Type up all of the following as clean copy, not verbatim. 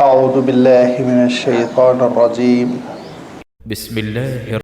اعوذ باللہ من الشیطان الرجیم بسم اللہ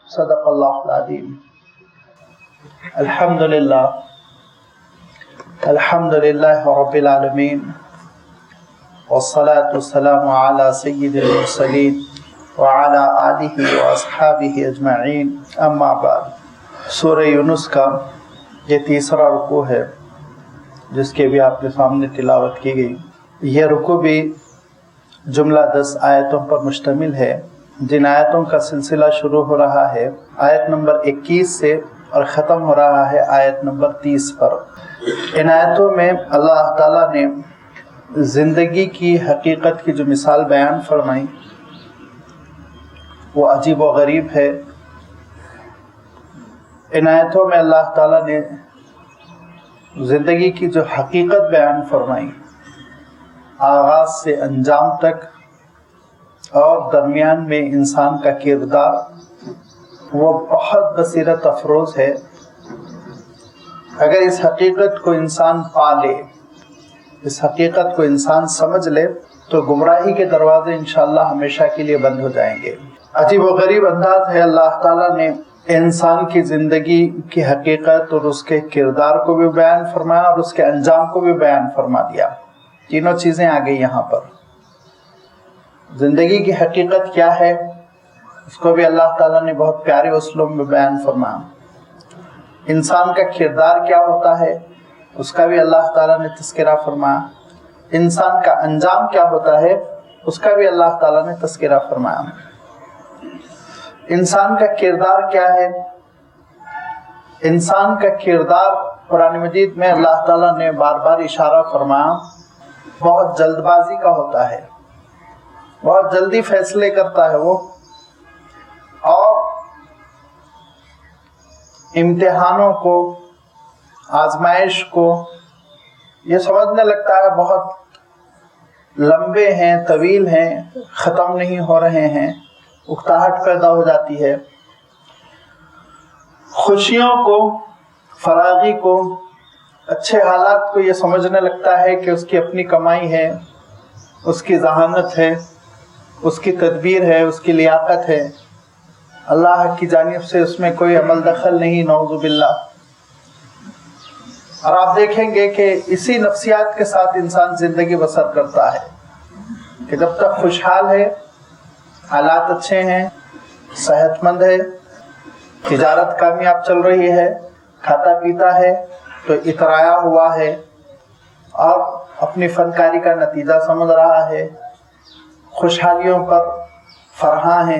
صدق اللہ العظیم. الحمدللہ رب العالمین والصلاة والسلام علی سید المرسلین وعلی آلہ واصحابہ اجمعین. اما بعد. سورہ یونس کا یہ تیسرا رکوع ہے جس کے بھی آپ کے سامنے تلاوت کی گئی. یہ رکوع بھی جملہ 10 آیتوں پر مشتمل ہے جن آیتوں کا سلسلہ شروع ہو رہا ہے آیت نمبر 21 سے اور ختم ہو رہا ہے آیت نمبر 30 پر. ان آیتوں میں اللہ تعالیٰ نے زندگی کی حقیقت کی جو مثال بیان فرمائی وہ عجیب و غریب ہے. ان آیتوں میں اللہ تعالیٰ نے زندگی کی جو حقیقت بیان فرمائی آغاز سے انجام تک اور درمیان میں انسان کا کردار وہ بہت بصیرت افروز ہے. اگر اس حقیقت کو انسان پا لے، اس حقیقت کو انسان سمجھ لے تو گمراہی کے دروازے انشاءاللہ ہمیشہ کے لیے بند ہو جائیں گے. عجیب و غریب انداز ہے اللہ تعالیٰ نے انسان کی زندگی کی حقیقت اور اس کے کردار کو بھی بیان فرمایا اور اس کے انجام کو بھی بیان فرما دیا. تینوں چیزیں آ گئی یہاں پر. जिंदगी की हकीकत क्या है उसको भी अल्लाह ताला ने बहुत प्यारे उसलूब में बयान फरमाया। इंसान का किरदार क्या होता है उसका भी अल्लाह ताला ने तज़किरा फरमाया। इंसान का अंजाम क्या होता है उसका भी अल्लाह ताला ने तज़किरा फरमाया। इंसान का किरदार क्या है, इंसान का किरदार कुरान मजीद में अल्लाह ताला ने बार बार इशारा फरमाया, बहुत जल्दबाजी का होता है, बहुत जल्दी फैसले करता है वो, और इम्तिहानों को, आजमाइश को ये समझने लगता है बहुत लंबे हैं, तवील हैं, ख़त्म नहीं हो रहे हैं, उकताहट पैदा हो जाती है। खुशियों को, फरागी को, अच्छे हालात को ये समझने लगता है कि उसकी अपनी कमाई है, उसकी जहानत है, उसकी तदबीर है, उसकी लियाकत है, अल्लाह की जानिब से उसमें कोई अमल दखल नहीं, नऊज़ु बिल्लाह। और आप देखेंगे कि इसी नफ्सियात के साथ इंसान ज़िंदगी बसर करता है कि जब तक खुशहाल है, हालात अच्छे हैं, सेहतमंद है, तिजारत कामयाब चल रही है, खाता पीता है तो इतराया हुआ है और अपनी फनकारी का नतीजा समझ रहा है, खुशहालियों पर फरहा है।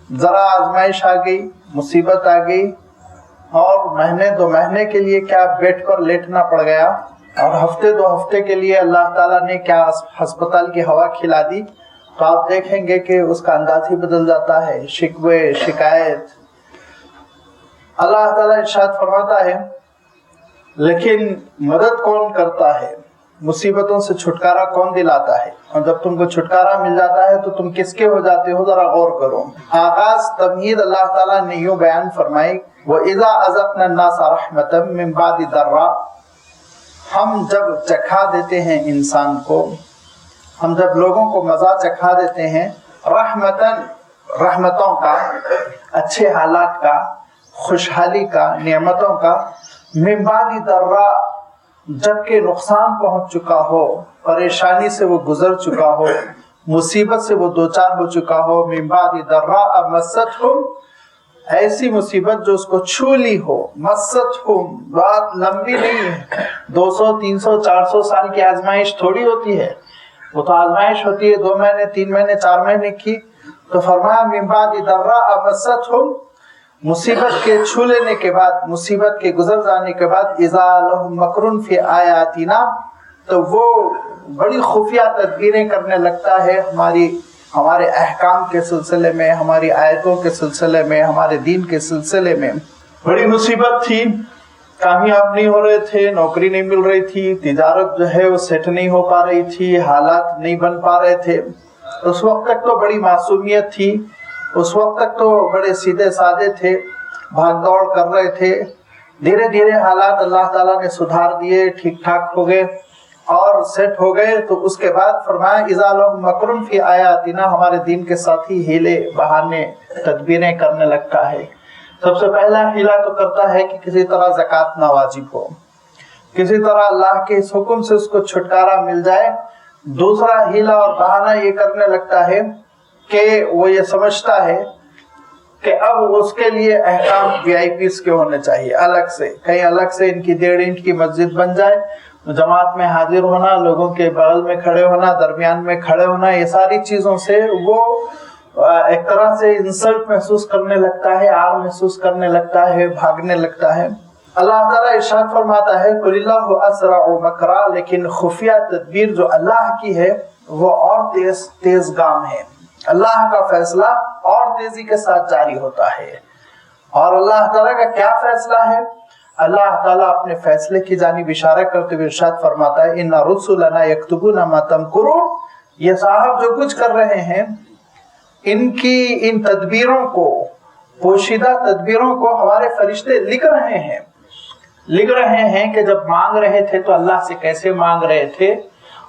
ज़रा आजमाइश आ गई, मुसीबत आ गई और महीने दो महीने के लिए क्या बेड पर लेटना पड़ गया, और हफ्ते दो हफ्ते के लिए अल्लाह ताला ने क्या हस्पताल की हवा खिला दी, तो आप देखेंगे कि उसका अंदाज ही बदल जाता है, शिकवे, शिकायत। अल्लाह ताला इरशाद फरमाता है, लेकिन मदद कौन करता है, मुसीबतों से छुटकारा कौन दिलाता है, और जब तुमको छुटकारा मिल जाता है तो तुम किसके हो जाते हो, जरा गौर करो। आगाज तमहीद अल्लाह ताला ने यूं बयान फरमाई, वइज़ा अज़क़ना अन्नासा रहमतम मिन बादि दर्रा, हम जब चखा देते हैं इंसान को, हम जब लोगों को मज़ा चखा देते हैं, रहमतन, रहमतों का, अच्छे हालात का, खुशहाली का, नेमतों का, मिन बादि दर्रा, जबकि नुकसान पहुंच चुका हो, परेशानी से वो गुजर चुका हो, मुसीबत से वो दो चार हो चुका हो, मिन बादि दर्रा मस्सतहुम, ऐसी मुसीबत जो उसको छू ली हो, मस्सतहुम, बात लंबी नहीं है, 200, 300, 400 साल की आजमाइश थोड़ी होती है, वो तो आजमाइश होती है 2 महीने, 3 महीने, 4 महीने की। तो फरमाया मिन बादि दर्रा मस्सतहुम, मुसीबत के छू लेने के बाद, मुसीबत के गुजर जाने के बाद, इज़ा लहुम मकरुन फी आयातिना, तो वो बड़ी खुफिया तदबीरें करने लगता है हमारे अहकाम के सिलसिले में, हमारी आयतों के सिलसिले में, हमारे दीन के सिलसिले में। बड़ी मुसीबत थी, कामयाब नहीं हो रहे थे, नौकरी नहीं मिल रही थी, तिजारत जो है वो सेट नहीं हो पा रही थी, हालात नहीं बन पा रहे थे। उस वक्त तक तो बड़ी मासूमियत थी, उस वक्त तक तो बड़े सीधे साधे थे, भाग दौड़ कर रहे थे। धीरे धीरे हालात अल्लाह ताला ने सुधार दिए, ठीक ठाक हो गए और सेट हो गए। तो उसके बाद फरमाया इज़ा लहुम मकरुन फी आयातिना, हमारे दीन के साथ ही हीले बहाने तदबीरें करने लगता है। सबसे पहला हीला तो करता है कि किसी तरह ज़कात ना वाजिब हो, किसी तरह अल्लाह के इस हुक्म से उसको छुटकारा मिल जाए। दूसरा हीला और बहाना ये करने लगता है कि वो ये समझता है कि अब उसके लिए अहकाम VIPs के होने चाहिए, अलग से, कहीं अलग से इनकी 1.5 इंच की मस्जिद बन जाए, जमात में हाजिर होना, लोगों के बगल में खड़े होना, दरमियान में खड़े होना, ये सारी चीजों से वो एक तरह से इंसल्ट महसूस करने लगता है, आर महसूस करने लगता है, भागने लगता है। अल्लाह ताला इरशाद फरमाता है कुलिल्लाहु अस्रअु मकरा, लेकिन खुफिया तदबीर जो अल्लाह की है वो और तेज गाम है। अल्लाह का फैसला और तेजी के साथ जारी होता है। और अल्लाह ताला का क्या फैसला है? अल्लाह ताला अपने फैसले की जानिब इशारा करते हुए इरशाद फरमाता है इन्ना रुसुलना यक्तुबूना मा तमकुरून, ये साहब जो कुछ कर रहे हैं, इनकी इन तदबीरों को, पोशीदा तदबीरों को हमारे फरिश्ते लिख रहे हैं कि जब मांग रहे थे तो अल्लाह से कैसे मांग रहे थे,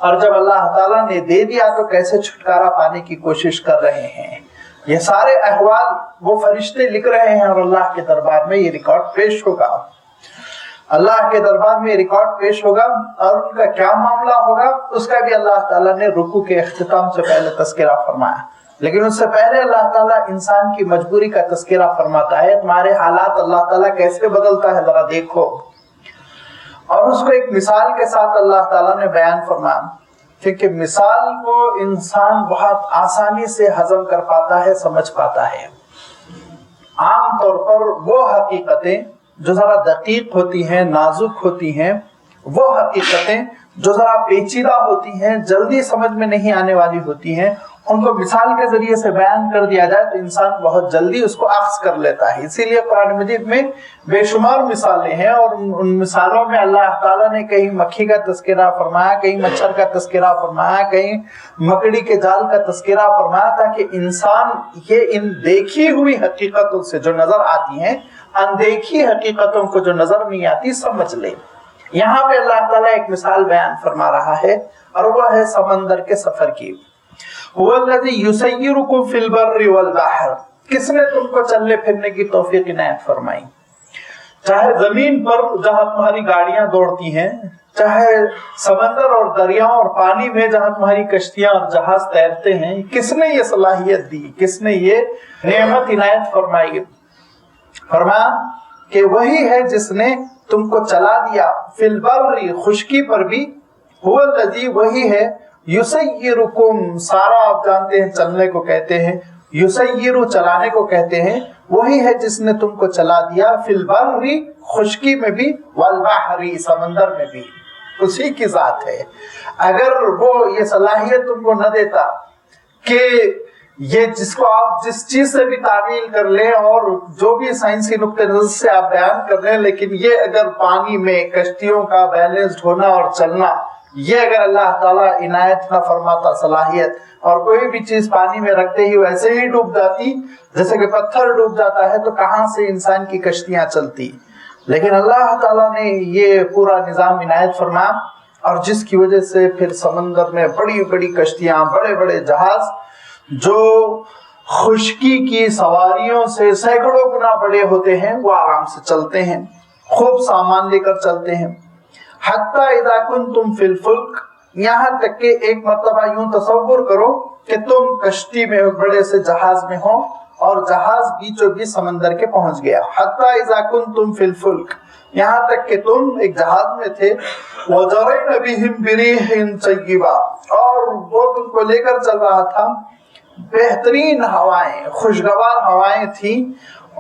और जब अल्लाह ताला ने दे दिया तो कैसे छुटकारा पाने की कोशिश कर रहे हैं। ये सारे अहवाल वो फरिश्ते लिख रहे हैं और अल्लाह के दरबार में ये रिकॉर्ड पेश होगा। اللہ کے دربار میں ریکارڈ پیش ہوگا اور ان کا کیا معاملہ ہوگا اس کا بھی اللہ تعالیٰ نے رکوع کے اختتام سے پہلے تذکرہ فرمایا. لیکن اس سے پہلے اللہ تعالیٰ انسان کی مجبوری کا تذکرہ فرماتا ہے. تمہارے حالات اللہ تعالیٰ کیسے بدلتا ہے ذرا دیکھو. اور اس کو ایک مثال کے ساتھ اللہ تعالیٰ نے بیان فرمایا، کیونکہ مثال کو انسان بہت آسانی سے ہضم کر پاتا ہے، سمجھ پاتا ہے. عام طور پر وہ حقیقتیں جو ذرا دقیق ہوتی ہیں، نازک ہوتی ہیں، وہ حقیقتیں جو ذرا پیچیدہ ہوتی ہیں، جلدی سمجھ میں نہیں آنے والی ہوتی ہیں، ان کو مثال کے ذریعے سے بیان کر دیا جائے تو انسان بہت جلدی اس کو اخذ کر لیتا ہے. اسی لیے قرآن مجید میں بے شمار مثالیں ہیں، اور ان مثالوں میں اللہ تعالیٰ نے کہیں مکھی کا تذکرہ فرمایا، کہیں مچھر کا تذکرہ فرمایا، کہیں مکڑی کے جال کا تذکرہ فرمایا، تاکہ انسان یہ ان دیکھی ہوئی حقیقتوں سے جو نظر آتی ہیں، اندیکھی حقیقتوں کو جو نظر نہیں آتی، سمجھ لے. یہاں پہ اللہ تعالیٰ ایک مثال بیان فرما رہا ہے، اور وہ ہے سمندر کے سفر کی. هو الذی یسیرکم فی البر والبحر، کس نے تم کو چلنے پھرنے کی توفیق عنایت فرمائی؟ چاہے زمین پر جہاں تمہاری گاڑیاں دوڑتی ہیں، چاہے سمندر اور دریاؤں اور پانی میں جہاں تمہاری کشتیاں اور جہاز تیرتے ہیں، کس نے یہ صلاحیت دی، کس نے یہ نعمت عنایت فرمائی؟ فرمایا کہ وہی ہے جس نے تم کو چلا دیا فی البر، خشکی پر بھی، هو الذی، وہی ہے، یسیرکم، سارا آپ جانتے ہیں چلنے کو کہتے ہیں، یسیرو چلانے کو کہتے ہیں، وہی ہے جس نے تم کو چلا دیا فی البر، خشکی میں بھی، والبحر، سمندر میں بھی، اسی کی ذات ہے. اگر وہ یہ صلاحیت تم کو نہ دیتا کہ یہ جس کو آپ جس چیز سے بھی تعبیر کر لیں اور جو بھی سائنسی نقطہ نظر سے آپ بیان کر لیں، لیکن یہ اگر پانی میں کشتیوں کا بیلنسڈ ہونا اور چلنا، یہ اگر اللہ تعالیٰ عنایت نہ فرماتا صلاحیت، اور کوئی بھی چیز پانی میں رکھتے ہی ویسے ہی ڈوب جاتی جیسے کہ پتھر ڈوب جاتا ہے، تو کہاں سے انسان کی کشتیاں چلتی؟ لیکن اللہ تعالیٰ نے یہ پورا نظام عنایت فرمایا، اور جس کی وجہ سے پھر سمندر میں بڑی بڑی کشتیاں، بڑے بڑے جہاز جو خشکی کی سواریوں سے سینکڑوں گنا بڑے ہوتے ہیں، وہ آرام سے چلتے ہیں، خوب سامان لے کر چلتے ہیں. حتی اذا کنتم فی الفلک، یہاں تک کہ ایک مرتبہ یوں تصور کرو کہ تم کشتی میں، بڑے سے جہاز میں ہو، اور جہاز بیچوں بیچ سمندر کے پہنچ گیا. حتی اذا کنتم فی الفلک، یہاں تک کہ تم ایک جہاز میں تھے، وَجَرَيْنَ بِهِمْ بِرِيحٍ طَيِّبَةٍ، اور وہ تم کو لے کر چل رہا تھا بہترین ہوائیں، خوشگوار ہوائیں تھیں،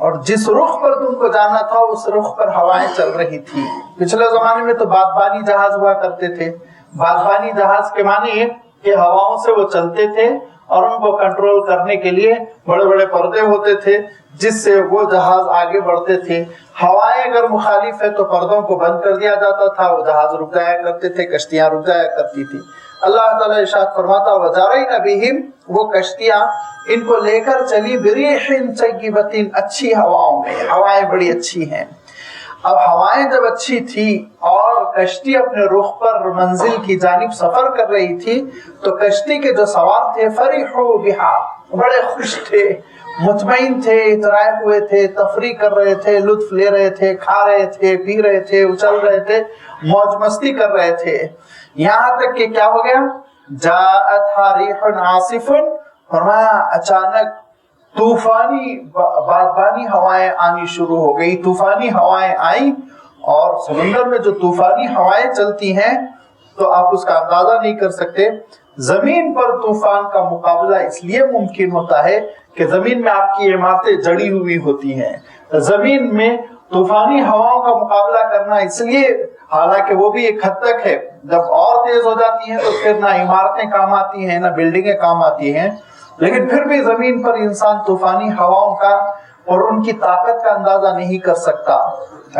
اور جس رخ پر تم کو جانا تھا اس رخ پر ہوائیں چل رہی تھی. پچھلے زمانے میں تو بادبانی جہاز ہوا کرتے تھے. بادبانی جہاز کے معنی یہ کہ ہواؤں سے وہ چلتے تھے، اور ان کو کنٹرول کرنے کے لیے بڑے بڑے پردے ہوتے تھے جس سے وہ جہاز آگے بڑھتے تھے. ہوائیں اگر مخالف ہے تو پردوں کو بند کر دیا جاتا تھا، وہ جہاز رک جایا کرتے تھے، کشتیاں رک جایا کرتی تھی. اللہ تعالیٰ ارشاد فرماتا، وَجَرَيْنَ بِهِمْ، وہ کشتیاں ان کو لے کر چلی، بِرِيحٍ طَيِّبَةٍ، اچھی ہواؤں میں، ہوائیں بڑی اچھی ہیں. اب ہوائیں جب اچھی تھی اور کشتی اپنے رخ پر منزل کی جانب سفر کر رہی تھی، تو کشتی کے جو سوار تھے، فَرِحُوا بِهَا، بڑے خوش تھے، مطمئن تھے، اترائے ہوئے تھے، تفریح کر رہے تھے، لطف لے رہے تھے، کھا رہے تھے، پی رہے تھے، اچل رہے تھے، موج مستی کر رہے تھے. یہاں تک کہ کیا ہو گیا، جاءتها ریح عاصف، فرمایا اچانک طوفانی بادبانی ہوائیں آنی شروع ہو گئی. طوفانی ہوائیں آئیں، اور سمندر میں جو طوفانی ہوائیں چلتی ہیں تو آپ اس کا اندازہ نہیں کر سکتے. زمین پر طوفان کا مقابلہ اس لیے ممکن ہوتا ہے کہ زمین میں آپ کی عمارتیں جڑی ہوئی ہوتی ہیں. زمین میں طوفانی ہواؤں کا مقابلہ کرنا اس لیے، حالانکہ وہ بھی ایک حد تک ہے، جب اور تیز ہو جاتی ہیں تو پھر نہ عمارتیں کام آتی ہیں، نہ بلڈنگیں کام آتی ہیں، لیکن پھر بھی زمین پر انسان طوفانی ہواؤں کا اور ان کی طاقت کا اندازہ نہیں کر سکتا.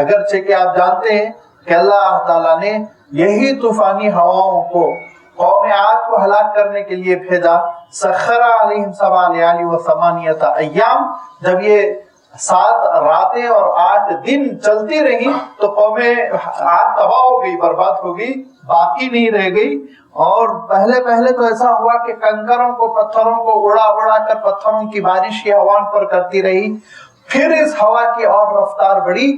اگرچہ کہ آپ جانتے ہیں کہ اللہ تعالیٰ نے یہی طوفانی ہواؤں کو قوم عاد کو ہلاک کرنے کے لیے بھیجا. سخر علیہم 7 لیال و 8 ایام، جب یہ 7 راتیں اور 8 دن چلتی رہی تو قوم عاد تباہ ہو گئی، برباد ہو گئی، باقی نہیں رہ گئی. اور پہلے تو ایسا ہوا کہ کنکروں کو، پتھروں کو اڑا اڑا کر پتھروں کی بارش یہ ہوا پر کرتی رہی. پھر اس ہوا کی اور رفتار بڑھی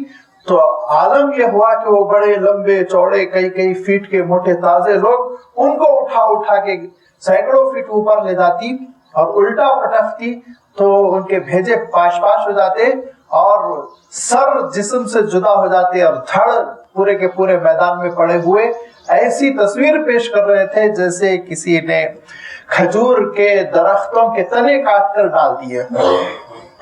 تو आलम ये हुआ कि वो बड़े लंबे चौड़े कई फीट के मोटे ताजे लोग उनको उठा के सैकड़ों फीट ऊपर ले जाती और उल्टा पटकती तो उनके भेजे पाश हो जाते और सर जिस्म से जुदा हो जाते और धड़ पूरे के पूरे मैदान में पड़े हुए। ऐसी तस्वीर पेश कर रहे थे जैसे किसी ने खजूर के दरख्तों के तने काट कर डाल दिए।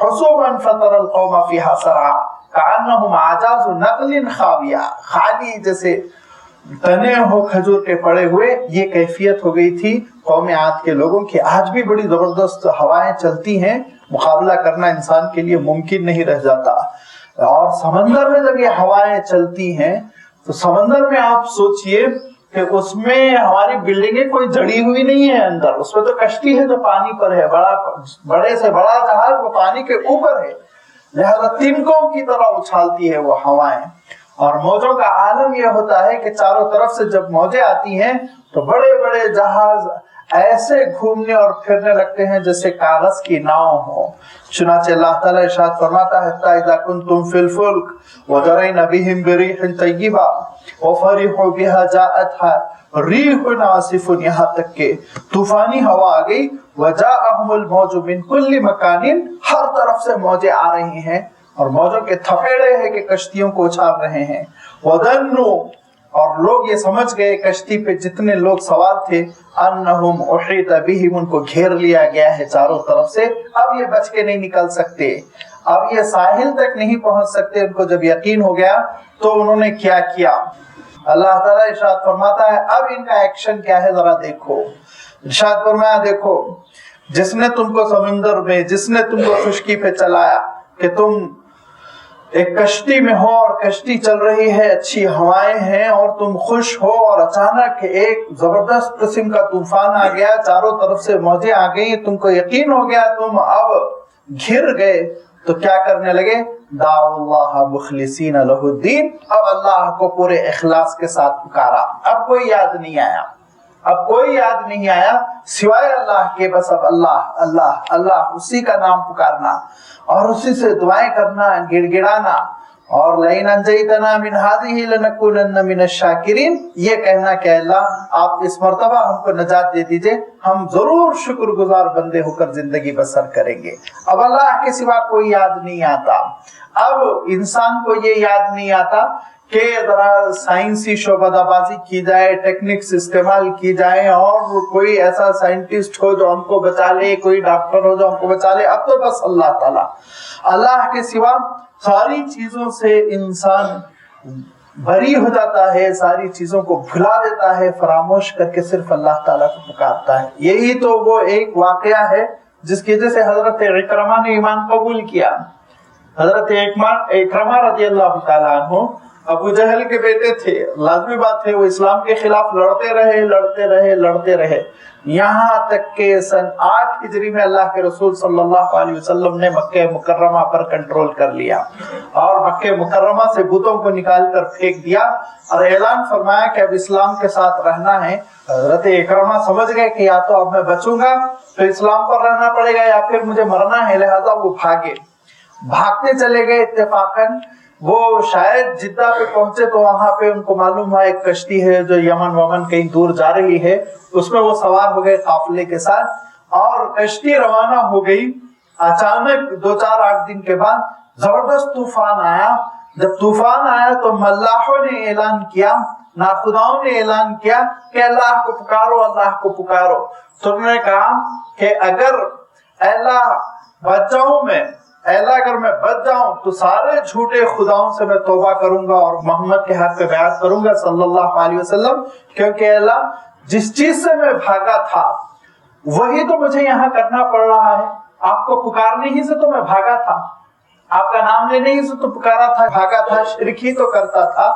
हुसूमन फतरल कौम फीहा सरा कान्नहुम आजाज़ु नक़लिन खाविया, खाली जैसे तने हो खजूर के पड़े हुए, ये कैफियत हो गई थी कौम आद के लोगों की। आज भी बड़ी जबरदस्त हवाएं चलती हैं, मुकाबला करना इंसान के लिए मुमकिन नहीं रह जाता। और समंदर में जब ये हवाएं चलती हैं तो समंदर में आप सोचिए कि उसमें हमारी बिल्डिंगें कोई जड़ी हुई नहीं है अंदर, उसमें तो कश्ती है जो पानी पर है, बड़े से बड़ा जहाज वो पानी के ऊपर है, लिहाजा तिनकों की तरह उछालती है वो हवाएं। और मौजों का आलम यह होता है कि चारों तरफ से जब मौजें आती हैं तो बड़े बड़े जहाज ऐसे घूमने और फिरने लगते हैं जैसे कागज की नाव हो। चुनाचे अल्लाह ताला इरशाद फरमाता है हत्ता इज़ा कुंतुम फिल फुल्क वजरैना बिहिम बिरीहिन तय्यिबा वफरिहू बिहा जाअतहा रीहुन आसिफुन, यहाँ तक के तूफानी हवा आ गई। वजाअहुमुल मौजु मिन कुल्ली मकानिन, हर तरफ से मौजें आ रही हैं और मौजों के थपेड़े हैं कि कश्तियों को उछाल रहे हैं। वदन्नु, और लोग ये समझ गए कश्ती पे जितने लोग सवार थे, अन्नहुम उहीत बिहिम, उनको घेर लिया गया है चारों तरफ से, अब ये बच के नहीं निकल सकते, अब ये साहिल तक नहीं पहुंच सकते। उनको जब यकीन हो गया तो उन्होंने क्या किया? अल्लाह ताला इरशाद फरमाता है अब इनका एक्शन क्या है जरा देखो। इरशाद फरमाया देखो, जिसने तुमको समुंदर में, जिसने तुमको खुशकी पे चलाया कि तुम एक कश्ती में हो और कश्ती चल रही है, अच्छी हवाएं हैं और तुम खुश हो, और अचानक एक जबरदस्त किस्म का तूफान आ गया, चारों तरफ से मौजें आ गई, तुमको यकीन हो गया तुम अब घिर गए, तो क्या करने लगे? दाउल्लाह मुखलिसीन लहुद्दीन, अब अल्लाह को पूरे इखलास के साथ पुकारा। अब कोई याद नहीं आया, अब कोई याद नहीं आया सिवाय अल्लाह के, बस अब अल्लाह अल्लाह अल्लाह, उसी का नाम पुकारना और उसी से दुआएं करना, गिड़गिड़ाना, और लइन अंजैतना मिन हाज़िही लनकुनन्ना मिनश शाकिरीन, ये कहना कि अल्लाह आप इस मर्तबा हमको नजात दे दीजिए, हम जरूर शुक्रगुजार बंदे होकर जिंदगी बसर करेंगे। अब अल्लाह के सिवा कोई याद नहीं आता। अब इंसान को ये याद नहीं आता कि जरा साइंसी शोबादाबाजी की जाए, टेक्निक्स इस्तेमाल की जाए और कोई ऐसा साइंटिस्ट हो जो हमको बचा ले, कोई डॉक्टर हो जो हमको बचा ले। अब तो बस अल्लाह ताला, अल्लाह के सिवा सारी चीजों से इंसान बरी हो जाता है, सारी चीजों को भुला देता है, फरामोश करके सिर्फ अल्लाह ताला को पुकारता है। यही तो वो एक वाकया है जिसकी वजह से हजरत इकरमा ने ईमान कबूल किया। हजरत इकरमा रज़ियल्लाहु ताला अन्हु अबू जहल के बेटे थे, लाजमी बात है वो इस्लाम के खिलाफ लड़ते रहे यहाँ तक के सन 8 हिजरी में अल्लाह के रसूल सल्लल्लाहु अलैहि वसल्लम ने मक्के मुकर्रमा पर कंट्रोल कर लिया और मक्के मुकर्रमा से बुतों को निकाल कर फेंक दिया और ऐलान फरमाया कि अब इस्लाम के साथ रहना है। हजरत इकरमा समझ गए कि या तो अब मैं बचूंगा तो इस्लाम पर रहना पड़ेगा या फिर मुझे मरना है, लिहाजा वो भागते चले गए। इत्तेफाकन वो शायद जिद्दा पे पहुंचे तो वहां पे उनको मालूम हुआ एक कश्ती है जो यमन वमन कहीं दूर जा रही है, उसमें वो सवार हो गए काफिले के साथ और कश्ती रवाना हो गई। अचानक 2-4-8 दिन के बाद जबरदस्त तूफान आया। जब तूफान आया तो मल्लाहों ने ऐलान किया, नाखुदाओं ने ऐलान किया कि अल्लाह को पुकारो, अल्लाह को पुकारो। तो उन्होंने कहा कि अगर अल्लाह बच जाऊं मैं, अगर मैं बच जाऊं तो सारे झूठे खुदाओं से मैं तौबा करूंगा और मोहम्मद के हक पे बयात करूंगा सल्लल्लाहु अलैहि वसल्लम, क्योंकि अल्लाह जिस चीज से मैं भागा था वही तो मुझे यहाँ करना पड़ रहा है। आपको पुकारने ही से तो मैं भागा था, आपका नाम लेने ही से तो पुकारा था, भागा था, शिरक ही तो करता था।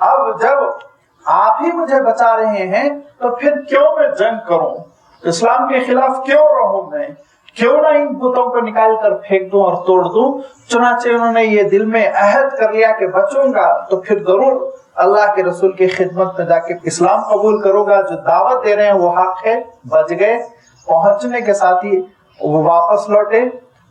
अब जब आप ही मुझे बचा रहे हैं तो फिर क्यों मैं जंग करूं, इस्लाम के खिलाफ क्यों रहूं मैं, क्यों ना इन बुतों को निकाल कर फेंक दूं और तोड़ दूं। चुनाचे उन्होंने ये दिल में अहद कर लिया कि बचूंगा तो फिर जरूर अल्लाह के रसूल की खिदमत में जाके इस्लाम कबूल करूंगा, जो दावत दे रहे हैं वो हक है। बच गए। पहुंचने के साथ ही वो वापस लौटे,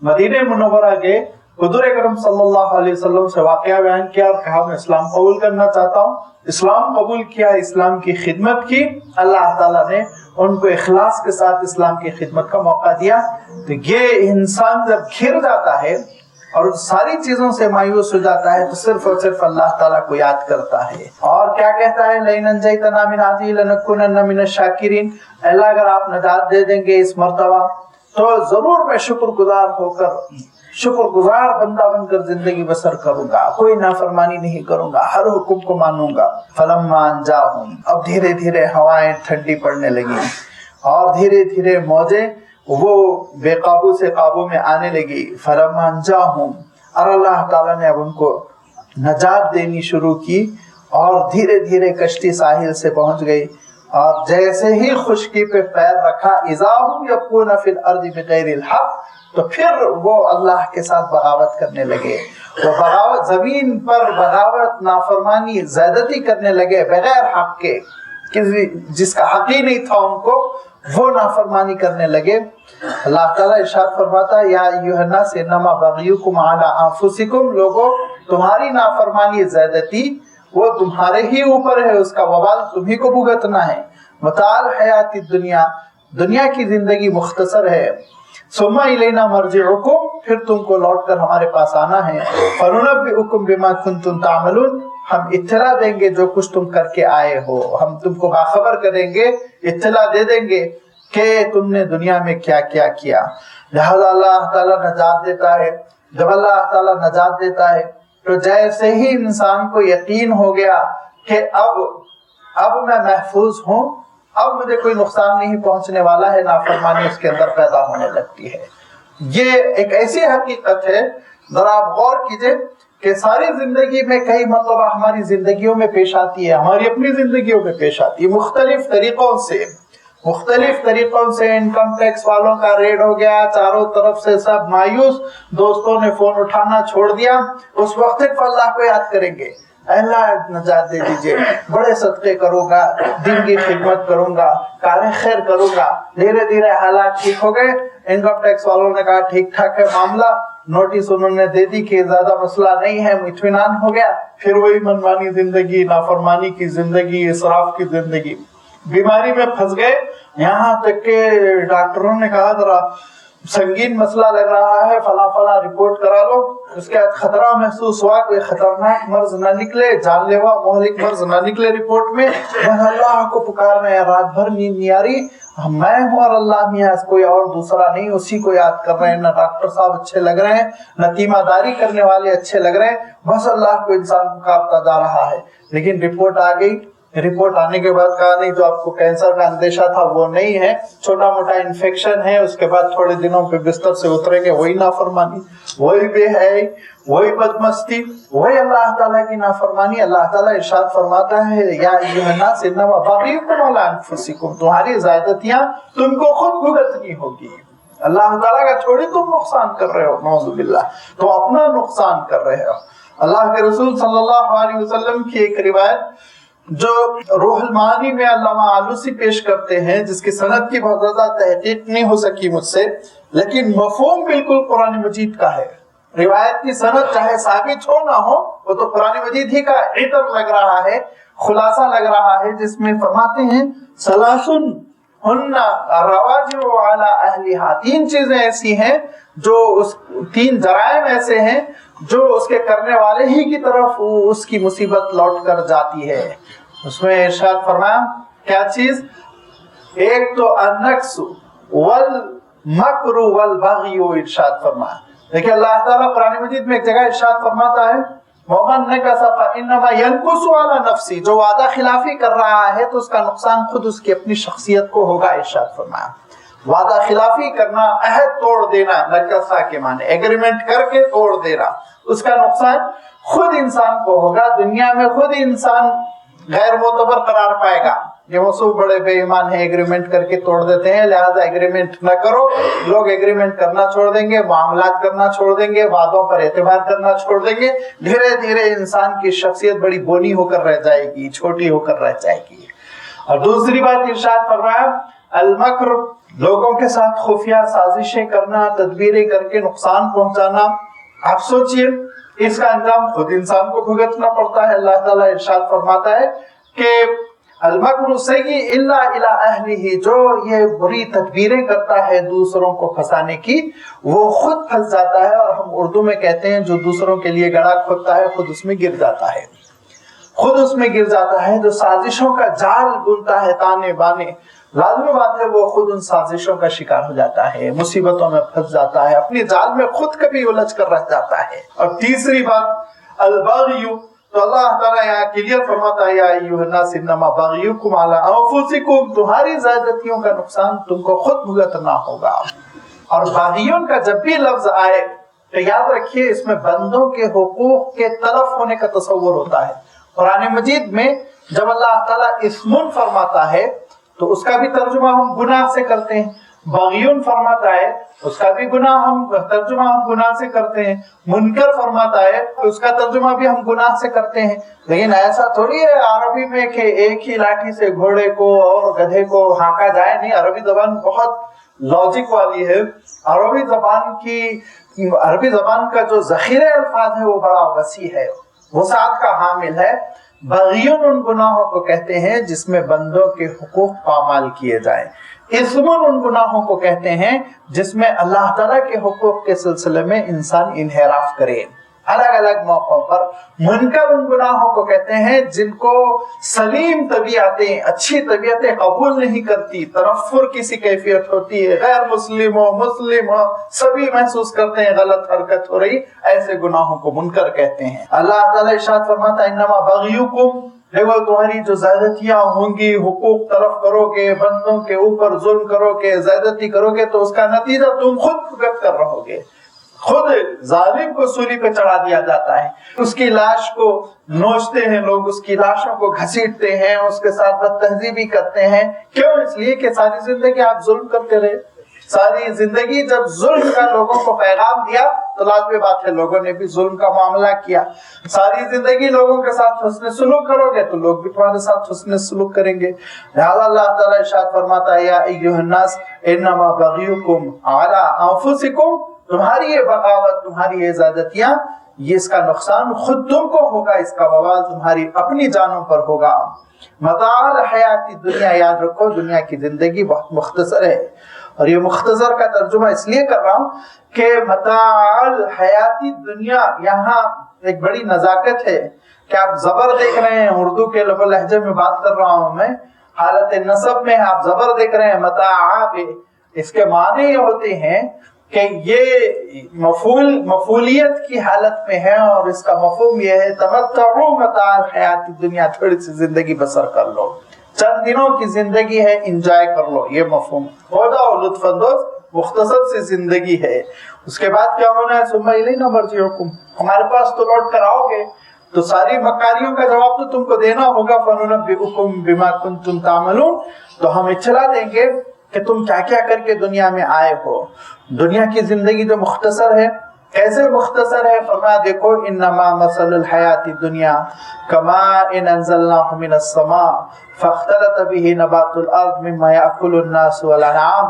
मदीने मुनव्वरा गए हुजूर अकरम सल्लल्लाहु अलैहि वसल्लम से वाकया बयान किया और कहा मैं इस्लाम कबूल करना चाहता हूँ। इस्लाम कबूल किया, इस्लाम की खिदमत की, अल्लाह ताला ने उनको इखलास के साथ इस्लाम की खिदमत का मौका दिया। तो ये इंसान जब घिर जाता है और सारी चीजों से मायूस हो जाता है तो सिर्फ और सिर्फ अल्लाह ताला को याद करता है। और क्या कहता है, लइन अंजयतना मिन हाज़िही लनकुनन्ना मिनश शाकिरीन, अल्लाह अगर आप नजात दे देंगे इस मर्तबा तो जरूर मैं शुक्रगुजार होकर, शुक्रगुजार बंदा बनकर जिंदगी बसर करूंगा, कोई नाफरमानी नहीं करूंगा, हर हुक्म को मानूंगा। फलम्मा अंजाहुम, अब धीरे धीरे हवाएं ठंडी पड़ने लगी और धीरे धीरे मौजें वो बेकाबू से काबू में आने लगी। फलम्मा अंजाहुम, और अल्लाह ताला ने अब उनको नजात देनी शुरू की और धीरे धीरे कश्ती साहिल से पहुंच गई। और जैसे ही खुश्की पे पैर रखा, इज़ाहुम यब्गून फिल अर्ज़ि बिग़ैरिल हक़, तो फिर वो अल्लाह के साथ बगावत करने लगे। वो बगावत, जमीन पर बगावत, नाफरमानी, ज़्यादती करने लगे बगैर हक के, किसी जिसका हक ही नहीं था उनको, वो नाफरमानी करने लगे। अल्लाह ताला इरशाद फरमाता है, या अय्युहन्नास इन्नमा बग़युकुम अला अंफुसिकुम, लोगों तुम्हारी नाफरमानी, ज़्यादती वो तुम्हारे ही ऊपर है, उसका वबाल तुम्ही को भुगतना है। मताल हयाती दुनिया, दुनिया की जिंदगी मुख्तसर है। सुम्मा इलैना मर्जिउकुम, फिर तुमको लौट कर हमारे पास आना है। फनुनब्बिउकुम बिमा कुंतुम तामलून, हम इत्तला देंगे जो कुछ तुम करके आए हो, हम तुमको बाखबर करेंगे, इत्तला दे देंगे कि तुमने दुनिया में क्या क्या किया। लिहाजा अल्लाह ताला नजात देता है। जब अल्लाह ताला नजात देता है तो जैसे ही इंसान को यकीन हो गया कि अब मैं महफूज हूँ, अब मुझे कोई नुकसान नहीं पहुंचने वाला है, नाफरमानी उसके अंदर पैदा होने लगती है। ये एक ऐसी हकीकत है, जरा आप गौर कीजिए कि सारी जिंदगी में कई मरतबा हमारी जिंदगियों में पेश आती है, हमारी अपनी जिंदगियों में पेश आती है मुख्तलिफ तरीकों से। इनकम टैक्स वालों का रेड हो गया, चारों तरफ से सब मायूस, दोस्तों ने फोन उठाना छोड़ दिया। उस वक्त अल्लाह को याद करेंगे, अल्लाह नजात दे दीजिए, बड़े सदके करूंगा, दिन की खिदमत करूंगा, कार्य खैर करूंगा। धीरे धीरे हालात ठीक हो गए, इनकम टैक्स वालों ने कहा ठीक ठाक है मामला, नोटिस उन्होंने दे दी कि ज्यादा मसला नहीं है, इत्मीनान हो गया। फिर वही मनमानी जिंदगी, नाफरमानी की जिंदगी, इसराफ की जिंदगी, बीमारी में फंस गए। यहाँ तक के डॉक्टरों ने कहा जरा संगीन मसला लग रहा है, फला फला रिपोर्ट करा लो। उसके बाद खतरा महसूस हुआ, कोई खतरनाक मर्ज ना निकले, जानलेवा मोहलिक मर्ज ना निकले रिपोर्ट में। बस अल्लाह को पुकार रहे हैं, रात भर नींद नहीं आ रही, मैं हूँ और अल्लाह मियाँ, कोई और दूसरा नहीं, उसी को याद कर रहे हैं। न डॉक्टर साहब अच्छे लग रहे हैं, न तीमादारी करने वाले अच्छे लग रहे हैं, बस अल्लाह को इंसान पुकारता जा रहा है। लेकिन रिपोर्ट आ गई। रिपोर्ट आने के बाद कहा नहीं, जो आपको कैंसर का अंदेशा था वो नहीं है, छोटा मोटा इन्फेक्शन है। उसके बाद थोड़े दिनों पे बिस्तर से उतरेंगे, वही नाफरमानी, वही बेहयाई, वही बदमस्ती, वही अल्लाह ताला की नाफरमानी। अल्लाह ताला इरशाद फरमाता है, या अय्युहन्नास इन्नमा बग़युकुम अला अंफुसिकुम, तुम्हारी ज़्यादतियां तुमको खुद भुगतनी होगी। अल्लाह ताला का छोड़ी तुम नुकसान कर रहे हो, नौज़ुबिल्लाह, तो अपना नुकसान कर रहे हो। अल्लाह के रसूल सल्लल्लाहु अलैहि वसल्लम की एक रिवायत जो रूहुल मानी में अल्लामा आलूसी पेश करते हैं, जिसकी सनद की बहुत ज्यादा तहकीक नहीं हो सकी मुझसे, लेकिन मफहूम बिल्कुल कुरान मजीद का है। रिवायत की सनद चाहे साबित हो ना हो, वो तो कुरान मजीद ही का इतर लग रहा है, खुलासा लग रहा है, जिसमें फरमाते हैं सलासुन हुन्ना रवाजिउ अला अहलिहा, तीन चीजें ऐसी हैं जो उस, तीन जराइम ऐसे हैं जो उसके करने वाले ही की तरफ उसकी मुसीबत लौट कर जाती है। उसमें इरशाद फरमाया, क्या चीज? एक तो अनक्सु वल मकरु वल बग़यु, इरशाद फरमाया। देखिए अल्लाह ताला कुरान मजीद में एक जगह इरशाद फरमाता है, मोमन नकसा फइन्नमा यनकुसु अला नफ्सी, जो वादा खिलाफी कर रहा है तो उसका नुकसान खुद उसकी अपनी शख्सियत को होगा। इरशाद फरमाया, वादा खिलाफी करना, अहद तोड़ देना, नकसा के माने एग्रीमेंट करके तोड़ देना, उसका नुकसान खुद इंसान को होगा। दुनिया में खुद इंसान गैर मोतबर करार पाएगा। ये मौसूफ बड़े बेईमान है, एग्रीमेंट करके तोड़ देते हैं, लिहाजा एग्रीमेंट न करो। लोग एग्रीमेंट करना छोड़ देंगे, मामलात करना छोड़ देंगे, वादों पर एतबार करना छोड़ देंगे। धीरे धीरे इंसान की शख्सियत बड़ी बोनी होकर रह जाएगी, छोटी होकर रह जाएगी। और दूसरी बात इरशाद फरमाया, अल मक्र, लोगों के साथ खुफिया साजिशें करना, तदबीरें करके नुकसान पहुंचाना, आप सोचिए, इसका अंजाम खुद इंसान को भुगतना पड़ता है। अल्लाह ताला इरशाद फरमाता है कि अल-मकरु सय्यि इल्ला इला अहलिही, जो ये बुरी तदबीरें करता है दूसरों को फंसाने की, वो खुद फंस जाता है। और हम उर्दू में कहते हैं जो दूसरों के लिए गड़ा खोदता है खुद उसमें गिर जाता है, खुद उसमें गिर जाता है। जो साजिशों का जाल बुनता है ताने बाने, लाज़मी बात है वो खुद उन साजिशों का शिकार हो जाता है, मुसीबतों में फंस जाता है, अपनी जाल में खुद कभी उलझ कर रह जाता है। और तीसरी बात अल-बग़यु, तो अल्लाह ताला यहाँ क्लियर फरमाता है, या अय्युहन्नास इन्नमा बग़युकुम अला अंफुसिकुम, तुम्हारी ज़्यादतियों का नुकसान तुमको खुद भुगतना होगा। और बाग़ियुन का जब भी लफ्ज आए तो याद रखिए इसमें बंदों के हुकूक के तलफ होने का तसव्वुर होता है। कुरान मजीद में जब अल्लाह ताला इस्मुन फरमाता है तो उसका भी तर्जुमा हम गुनाह से करते हैं, बग़युन फरमाता है उसका भी तर्जुमा हम गुनाह से करते हैं, मुनकर फरमाता है उसका तर्जुमा भी हम गुनाह से करते हैं। लेकिन ऐसा थोड़ी है अरबी में कि एक ही लाठी से घोड़े को और गधे को हाँका जाए, नहीं। अरबी जबान बहुत लॉजिक वाली है। अरबी जबान का जो ज़ख़ीरे अल्फाज है वो बड़ा वसी है, वसाअत का हामिल है। बग़युन उन गुनाहों को कहते हैं जिसमें बंदों के हुकूक पामाल किए जाए। इस्मुन उन गुनाहों को कहते हैं जिसमें अल्लाह ताला के हुकूक के सिलसिले में इंसान इन्हिराफ करे अलग अलग मौकों पर। मुनकर उन गुनाहों को कहते हैं जिनको सलीम तबीयतें, अच्छी तबीयतें कबूल नहीं करती, तरफ़्फ़ुर किसी कैफियत होती है, गैर मुस्लिम हो सभी महसूस करते हैं गलत हरकत हो रही, ऐसे गुनाहों को मुनकर कहते हैं। अल्लाह ताला इरशाद फरमाता है इन्नमा बग़युकुम, देखो तुम्हारी जो ज़्यादतियां होंगी, हुकूक तरफ करोगे, बंदों के ऊपर जुल्म करोगे, ज़्यादती करोगे, तो उसका नतीजा तुम खुद भुगत कर रहोगे। खुद जालिम को सूली पे चढ़ा दिया जाता है, उसकी लाश को नोचते हैं लोग, उसकी लाशों को घसीटते हैं, उसके साथ बदतहजीबी करते हैं। क्यों? इसलिए कि सारी जिंदगी आप जुल्म करते रहे। सारी जिंदगी जब जुल्म का लोगों को पैगाम दिया तो लाज़मी बात है लोगों ने भी जुल्म का मामला किया। सारी जिंदगी लोगों के साथ हुस्न सुलूक करोगे तो लोग भी तुम्हारे साथ हुस्न सुलूक करेंगे। लिहाज़ा अल्लाह ताला इरशाद फरमाता है या अय्युहन्नास इन्नमा बग़युकुम अला अंफुसिकुम, तुम्हारी ये बगावत, तुम्हारी ये ज़्यादतियां, ये इसका नुकसान खुद तुमको होगा, इसका वबाल तुम्हारी अपनी जानों पर होगा। मताअल हयाती दुनिया, याद रखो दुनिया की जिंदगी बहुत मुख्तसर है। और ये मुख्तसर का तर्जुमा इसलिए कर रहा हूँ कि मताअल हयाती दुनिया, यहाँ एक बड़ी नजाकत है कि आप जबर देख रहे हैं, उर्दू के लहजे में बात कर रहा हूँ मैं, हालत नसब में आप जबर देख रहे हैं मताआ पे, इसके माने ये होते हैं कि ये मफूलियत की हालत में है और इसका मफहूम ये है तमत्तउ मताअल हयाती दुनिया, थोड़ी सी जिंदगी बसर कर लो, चंद दिनों की जिंदगी है, एंजॉय कर लो, ये मफहूम। खुदा और लुत्फअंदोज़ मुख्तसर सी जिंदगी है, उसके बाद क्या होना है, सुम्मा इलैना मर्जिउकुम, हमारे पास तो लौट कर आओगे तो सारी मकारियों का जवाब तो तुमको देना होगा। फनुनब्बिउकुम बिमा कुंतुम तामलून, तो हम इत्तला देंगे कि तुम क्या क्या करके दुनिया में आए हो। दुनिया की जिंदगी जो मुख्तसर है, कैसे मुख्तसर है, फरमा देखो इन्नमा मसलुल हयाती दुनिया कमा इन अंज़लनाहु मिनस समा फख्तलत बिही नबातुल अर्द मिम्मा याकुलुन नास वल अनआम,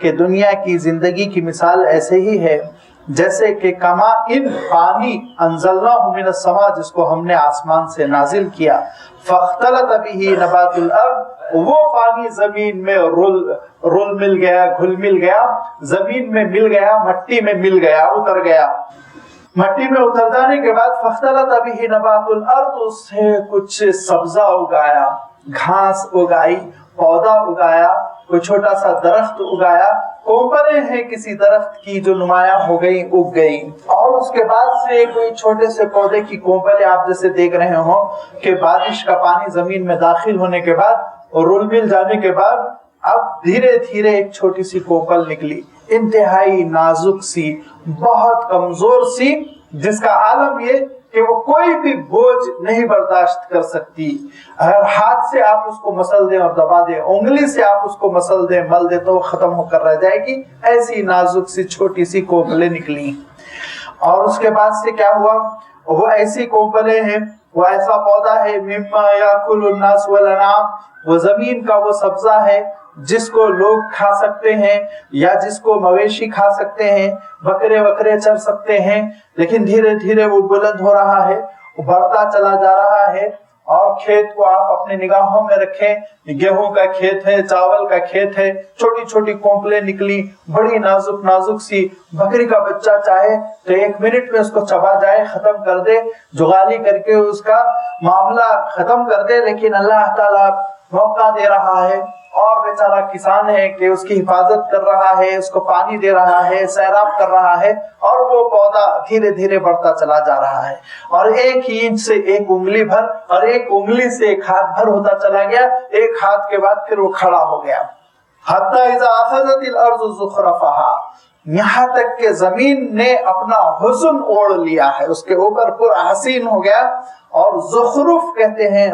कि दुनिया की जिंदगी की मिसाल ऐसे ही है जैसे कि कमा इन पानी अंज़लनाहु मिनस समा, जिसको हमने आसमान से नाजिल किया, फख्तलत बिही नबातुल अर्द, वो पानी जमीन में रुल मिल गया, घुल मिल गया, जमीन में मिल गया, मट्टी में मिल गया, उतर गया। मट्टी में उतर जाने के बाद फख्तलत बिही नबातुल अर्द, उससे कुछ सब्जा उगाया, घास उगाई, पौधा उगाया, कोई छोटा सा दरख्त उगाया, कोंपलें हैं किसी दरख्त की जो नुमाया हो गई, उग गई। और उसके बाद से कोई छोटे से पौधे की कोंपलें आप जैसे देख रहे हो कि बारिश का पानी जमीन में दाखिल होने के बाद और रुल मिल जाने के बाद अब धीरे धीरे एक छोटी सी कोंपल निकली, इंतहाई नाजुक सी, बहुत कमजोर सी, जिसका आलम ये कि वो कोई भी बोझ नहीं बर्दाश्त कर सकती। अगर हाथ से आप उसको मसल दें और दबा दें, उंगली से आप उसको मसल दें, मल दें, तो वो खत्म होकर रह जाएगी। ऐसी नाजुक सी छोटी सी कोंपलें निकली। और उसके बाद से क्या हुआ, वो ऐसी कोंपलें हैं, वो ऐसा पौधा है, मिम्मा याकुलुन नास वल अनआम, वो जमीन का वो सब्जा है جس کو لوگ کھا سکتے ہیں یا جس کو مویشی کھا سکتے ہیں، بکرے وکرے چر سکتے ہیں، لیکن دھیرے دھیرے وہ بلند ہو رہا ہے، وہ بڑھتا چلا جا رہا ہے۔ اور کھیت کو آپ اپنے نگاہوں میں رکھیں، گیہوں کا کھیت ہے، چاول کا کھیت ہے، چھوٹی چھوٹی کونپلیں نکلی، بڑی نازک نازک سی بکری کا بچہ چاہے تو 1 منٹ میں اس کو چبا جائے، ختم کر دے، جغالی کر کے اس کا معاملہ ختم کر دے، لیکن اللہ تعالیٰ موقع دے رہا ہے اور بیچارہ کسان ہے کہ اس کی حفاظت کر رہا ہے، اس کو پانی دے رہا ہے، سیراب کر رہا ہے، اور وہ پودا دھیرے دھیرے بڑھتا چلا جا رہا ہے، اور 1 انچ سے 1 انگلی بھر، اور 1 انگلی سے 1 ہاتھ بھر ہوتا چلا گیا، 1 ہاتھ کے بعد پھر وہ کھڑا ہو گیا۔ حتی اذا اخذت الارض زخرفها، یہاں تک کہ زمین نے اپنا حسن اوڑھ لیا ہے، اس کے اوپر پورا حسین ہو گیا، اور زخرف کہتے ہیں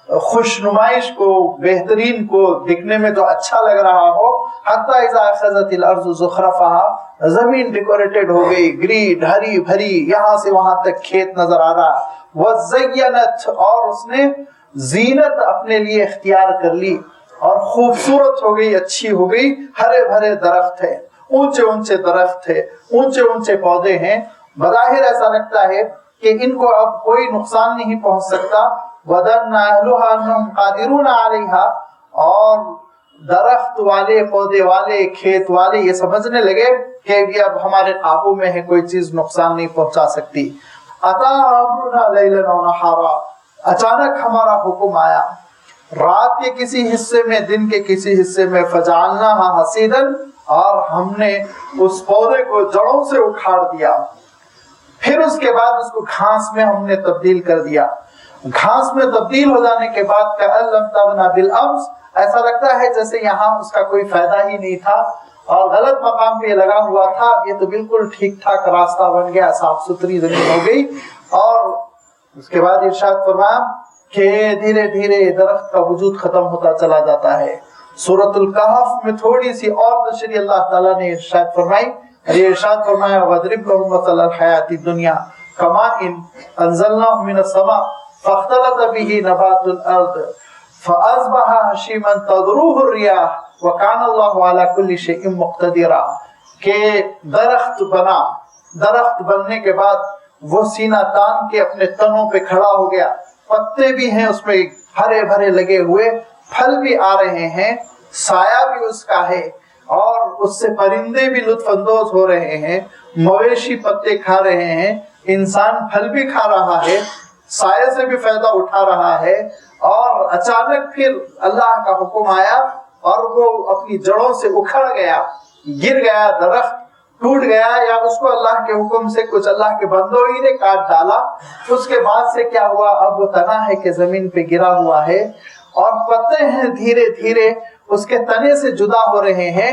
خوش نمائش کو، بہترین کو، دکھنے میں جو اچھا لگ رہا ہو۔ حتی اذا اخذت الارض زخرفها، زمین ڈیکوریٹڈ ہو گئی، گرین ہری بھری، یہاں سے وہاں تک کھیت نظر آ رہا، وزینت، اور اس نے زینت اپنے لیے اختیار کر لی اور خوبصورت ہو گئی، اچھی ہو گئی، ہرے بھرے درخت ہے، اونچے اونچے درخت ہے، اونچے اونچے پودے ہیں، بظاہر ایسا لگتا ہے کہ ان کو اب کوئی نقصان نہیں پہنچ سکتا۔ وَظَنَّ أَهْلُهَا أَنَّهُمْ قَادِرُونَ عَلَيْهَا، اور درخت والے، پودے والے، کھیت والے یہ سمجھنے لگے کہ یہ اب ہمارے قابو میں ہے، کوئی چیز نقصان نہیں پہنچا سکتی۔ أَتَىٰ أَمْرُنَا لَيْلًا وَنَهَارًا، اچانک ہمارا حکم آیا رات کے کسی حصے میں، دن کے کسی حصے میں، فَجَعَلْنَاهَا حَصِيدًا، اور ہم نے اس پودے کو جڑوں سے اکھاڑ دیا، پھر اس کے بعد اس کو گھاس میں ہم نے تبدیل کر دیا۔ گھاس میں تبدیل ہو جانے کے بعد كَأَن لَّمْ تَغْنَ بِالْأَمْسِ، ایسا لگتا ہے جیسے یہاں اس کا کوئی فائدہ ہی نہیں تھا، اور غلط مقام پہ لگا ہوا تھا، یہ تو بالکل ٹھیک ٹھاک راستہ بن گیا، صاف ستھری زمین ہو گئی۔ اور اس کے بعد ارشاد فرمایا کہ دھیرے دھیرے درخت کا وجود ختم ہوتا چلا جاتا ہے۔ سورۃ الکہف میں تھوڑی سی اور تشریح اللہ تعالیٰ نے ارشاد فرمائی، یہ ارشاد فرمایا وَاضْرِبْ لَهُم مَثَلَ الْحَيَاةِ الدُّنْيَا كَمَاءٍ أَنزَلْنَاهُ مِنَ السَّمَاءِ فَاخْتَلَطَ بِهِ نَبَاتُ الْأَرْضِ فَأَصْبَحَ هَشِيمًا تَذْرُوهُ الرِّيَاحُ وَكَانَ اللَّهُ عَلَى كُلِّ شَيْءٍ مُقْتَدِرًا، کہ درخت بنا، درخت بننے کے بعد وہ سینہ تان کے اپنے تنوں پہ کھڑا ہو گیا، پتے بھی ہیں اس میں ہرے بھرے لگے ہوئے، پھل بھی آ رہے ہیں، سایہ بھی اس کا ہے، اور اس سے پرندے بھی لطف اندوز ہو رہے ہیں، مویشی پتے کھا رہے ہیں، انسان پھل بھی کھا رہا ہے، سائے سے بھی فائدہ اٹھا رہا ہے۔ اور اچانک پھر اللہ کا حکم آیا اور وہ اپنی جڑوں سے اکھڑ گیا، گر گیا، درخت ٹوٹ گیا، یا اس کو اللہ کے حکم سے کچھ اللہ کے بندوں ہی نے کاٹ ڈالا۔ اس کے بعد سے کیا ہوا، اب وہ تنا ہے کہ زمین پہ گرا ہوا ہے، اور پتے ہیں دھیرے دھیرے اس کے تنے سے جدا ہو رہے ہیں،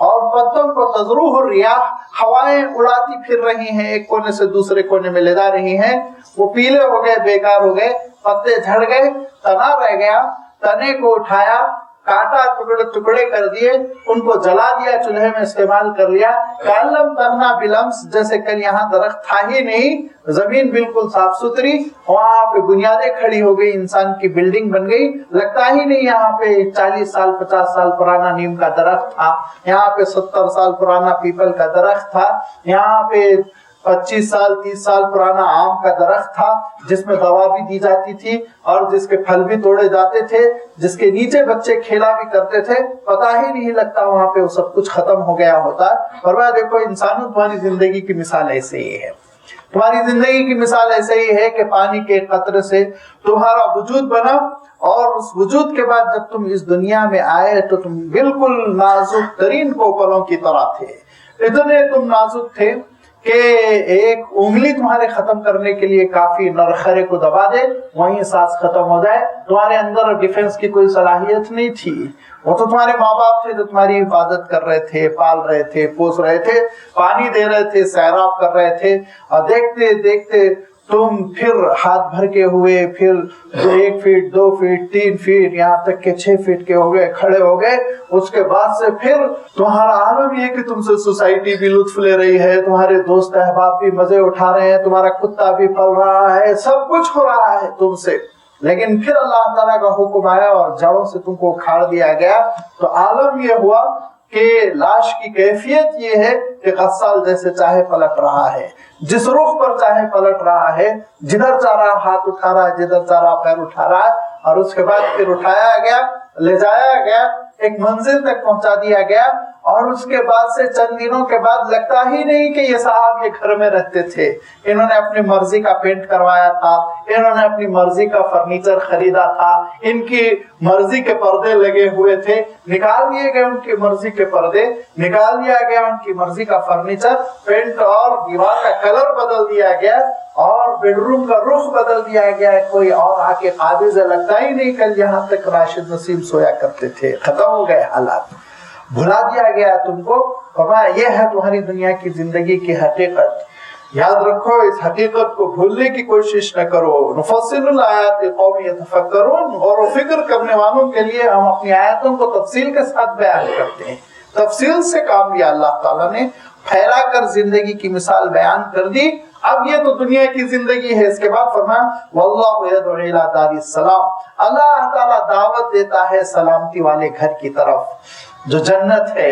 اور پتوں کو تذروہ الریاح، ہوائیں اڑاتی پھر رہی ہیں، ایک کونے سے دوسرے کونے میں لے جا رہی ہیں، وہ پیلے ہو گئے، بیکار ہو گئے، پتے جھڑ گئے، تنا رہ گیا، تنے کو اٹھایا، کاٹا، ٹکڑے ٹکڑے کر دیے، ان کو جلا دیا، چولہے میں استعمال کر لیا، کَأَلَّمْ تَغْنَ بِالْأَمْسِ، جیسے کل یہاں درخت تھا ہی نہیں، زمین بالکل صاف ستھری، وہاں پہ بنیادیں کھڑی ہو گئی، انسان کی بلڈنگ بن گئی، لگتا ہی نہیں یہاں پہ 40 سال 50 سال پرانا نیم کا درخت تھا، یہاں پہ 70 سال پرانا پیپل کا درخت تھا، یہاں پہ 25 سال 30 سال پرانا آم کا درخت تھا، جس میں دوا بھی دی جاتی تھی اور جس کے پھل بھی توڑے جاتے تھے، جس کے نیچے بچے کھیلا بھی کرتے تھے، پتہ ہی نہیں لگتا وہاں پہ وہ سب کچھ ختم ہو گیا ہوتا۔ فرمایا دیکھو انسانوں، تمہاری زندگی کی مثال ایسے ہی ہے، تمہاری زندگی کی مثال ایسے ہی ہے کہ پانی کے قطرے سے تمہارا وجود بنا، اور اس وجود کے بعد جب تم اس دنیا میں آئے تو تم بالکل نازک ترین کوپلوں کی طرح تھے، اتنے تم نازک تھے کہ ایک انگلی تمہارے ختم کرنے کے لیے کافی، نرخرے کو دبا دے وہیں سانس ختم ہو جائے، تمہارے اندر ڈیفنس کی کوئی صلاحیت نہیں تھی، وہ تو تمہارے ماں باپ تھے جو تمہاری حفاظت کر رہے تھے، پال رہے تھے، پوس رہے تھے، پانی دے رہے تھے، سیراب کر رہے تھے، اور دیکھتے دیکھتے تم پھر ہاتھ بھر کے ہوئے، پھر 1 فٹ 2 فٹ 3 فٹ یہاں تک کہ 6 فٹ کے ہو گئے، کھڑے ہو گئے۔ اس کے بعد سے پھر تمہارا عالم یہ کہ تم سے سوسائٹی بھی لطف لے رہی ہے، تمہارے دوست احباب بھی مزے اٹھا رہے ہیں، تمہارا کتا بھی پل رہا ہے، سب کچھ ہو رہا ہے تم سے، लेकिन फिर अल्लाह ताला का हुक्म आया और जड़ों से तुमको उखाड़ दिया गया। तो आलम ये हुआ कि लाश की कैफियत ये है कि गस्साल जैसे चाहे पलट रहा है, जिस रुख पर चाहे पलट रहा है, जिधर चाह रहा हाथ उठा रहा है, जिधर चाह रहा पैर उठा रहा है, और उसके बाद फिर उठाया गया, ले जाया गया, एक मंजिल तक पहुंचा दिया गया। और उसके बाद से चंद दिनों के बाद लगता ही नहीं कि ये साहब ये घर में रहते थे। इन्होंने अपनी मर्जी का पेंट करवाया था, इन्होंने अपनी मर्जी का फर्नीचर खरीदा था, इनकी मर्जी के पर्दे लगे हुए थे, निकाल दिए गए उनकी मर्जी के पर्दे, निकाल दिया गया उनकी मर्जी का फर्नीचर, पेंट और दीवार का कलर बदल दिया गया और बेडरूम का रुख बदल दिया गया है। कोई और आके काबिज लगता ही नहीं कल यहाँ तक राशिद नसीम सोया करते थे। खत्म हो गए हालात, भुला दिया गया तुमको। फरमाया ये है तुम्हारी दुनिया की जिंदगी की हकीकत, याद रखो, इस हकीकत को भूलने की कोशिश न करो। नुफस्सिलुल आयाति क़ौम यतफ़क्करून, और फिक्र करने वालों के लिए हम अपनी आयतों को तफसील के साथ बयान करते हैं। तफसील से काम लिया अल्लाह ताला ने, फैला कर जिंदगी की मिसाल बयान कर दी। अब ये तो दुनिया की जिंदगी है। इसके बाद फरमाया वल्लाहु यदउ इला दारिस सलाम, अल्लाह ताला दावत देता है सलामती वाले घर की तरफ, जो जन्नत है,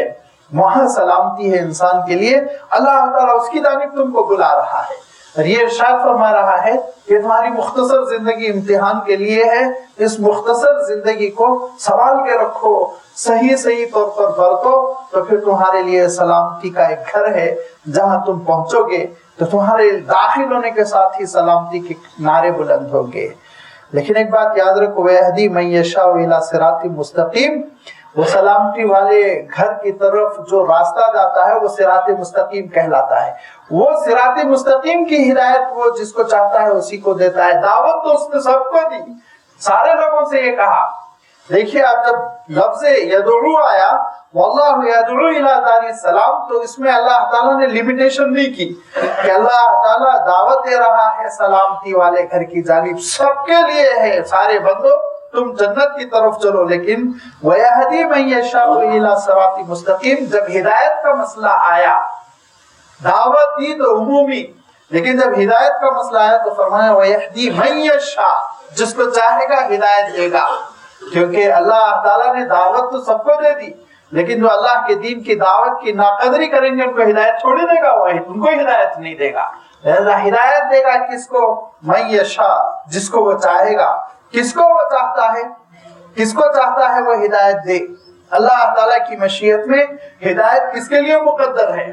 वहां सलामती है इंसान के लिए। अल्लाह ताला उसकी जानिब तुमको बुला रहा है और ये इरशाद फरमा रहा है कि तुम्हारी मुख्तसर जिंदगी इम्तिहान के लिए है। इस मुख्तसर जिंदगी को संभाल के रखो, सही सही तौर पर बरतो, तो फिर तुम्हारे लिए सलामती का एक घर है जहां तुम पहुंचोगे तो तुम्हारे दाखिल होने के साथ ही सलामती के नारे बुलंद होंगे। लेकिन एक बात याद रखो, वयहदी मन यशाउ इला सिरातिम मुस्तकीम, वो सलामती वाले घर की तरफ जो रास्ता जाता है वो सिराते मुस्तकीम कहलाता है। वो सिराते मुस्तकीम की हिदायत वो जिसको चाहता है उसी को देता है। दावत तो उसने सबको दी, सारे लोगों से ये कहा। देखिए आप जब लफ्ज़ यदउ आया वल्लाहु यदउ इला दारिस सलाम, तो इसमें अल्लाह ताला ने लिमिटेशन नहीं की कि अल्लाह ताला दावत दे रहा है सलामती वाले घर की जानिब, सबके लिए है, सारे बंदो तुम जन्नत की तरफ चलो। लेकिन वयहदी मन यशाउ इला सिराति मुस्तकीम, जब हिदायत का मसला आया, दावत दी तो उमूमी, लेकिन जब हिदायत का मसला आया तो फरमाया वयहदी मन यशा, जिसको चाहेगा हिदायत देगा। क्योंकि अल्लाह ताला ने दावत तो सबको दे दी, लेकिन जो अल्लाह के दीन की दावत की नाकदरी करेंगे उनको हिदायत छोड़ देगा, वही उनको हिदायत नहीं देगा। हिदायत देगा किसको? मन यशा, जिसको वो चाहेगा। किसको वो चाहता है, किसको चाहता है वो हिदायत दे। अल्लाह ताला की मशीयत में हिदायत किसके लिए मुकद्दर है,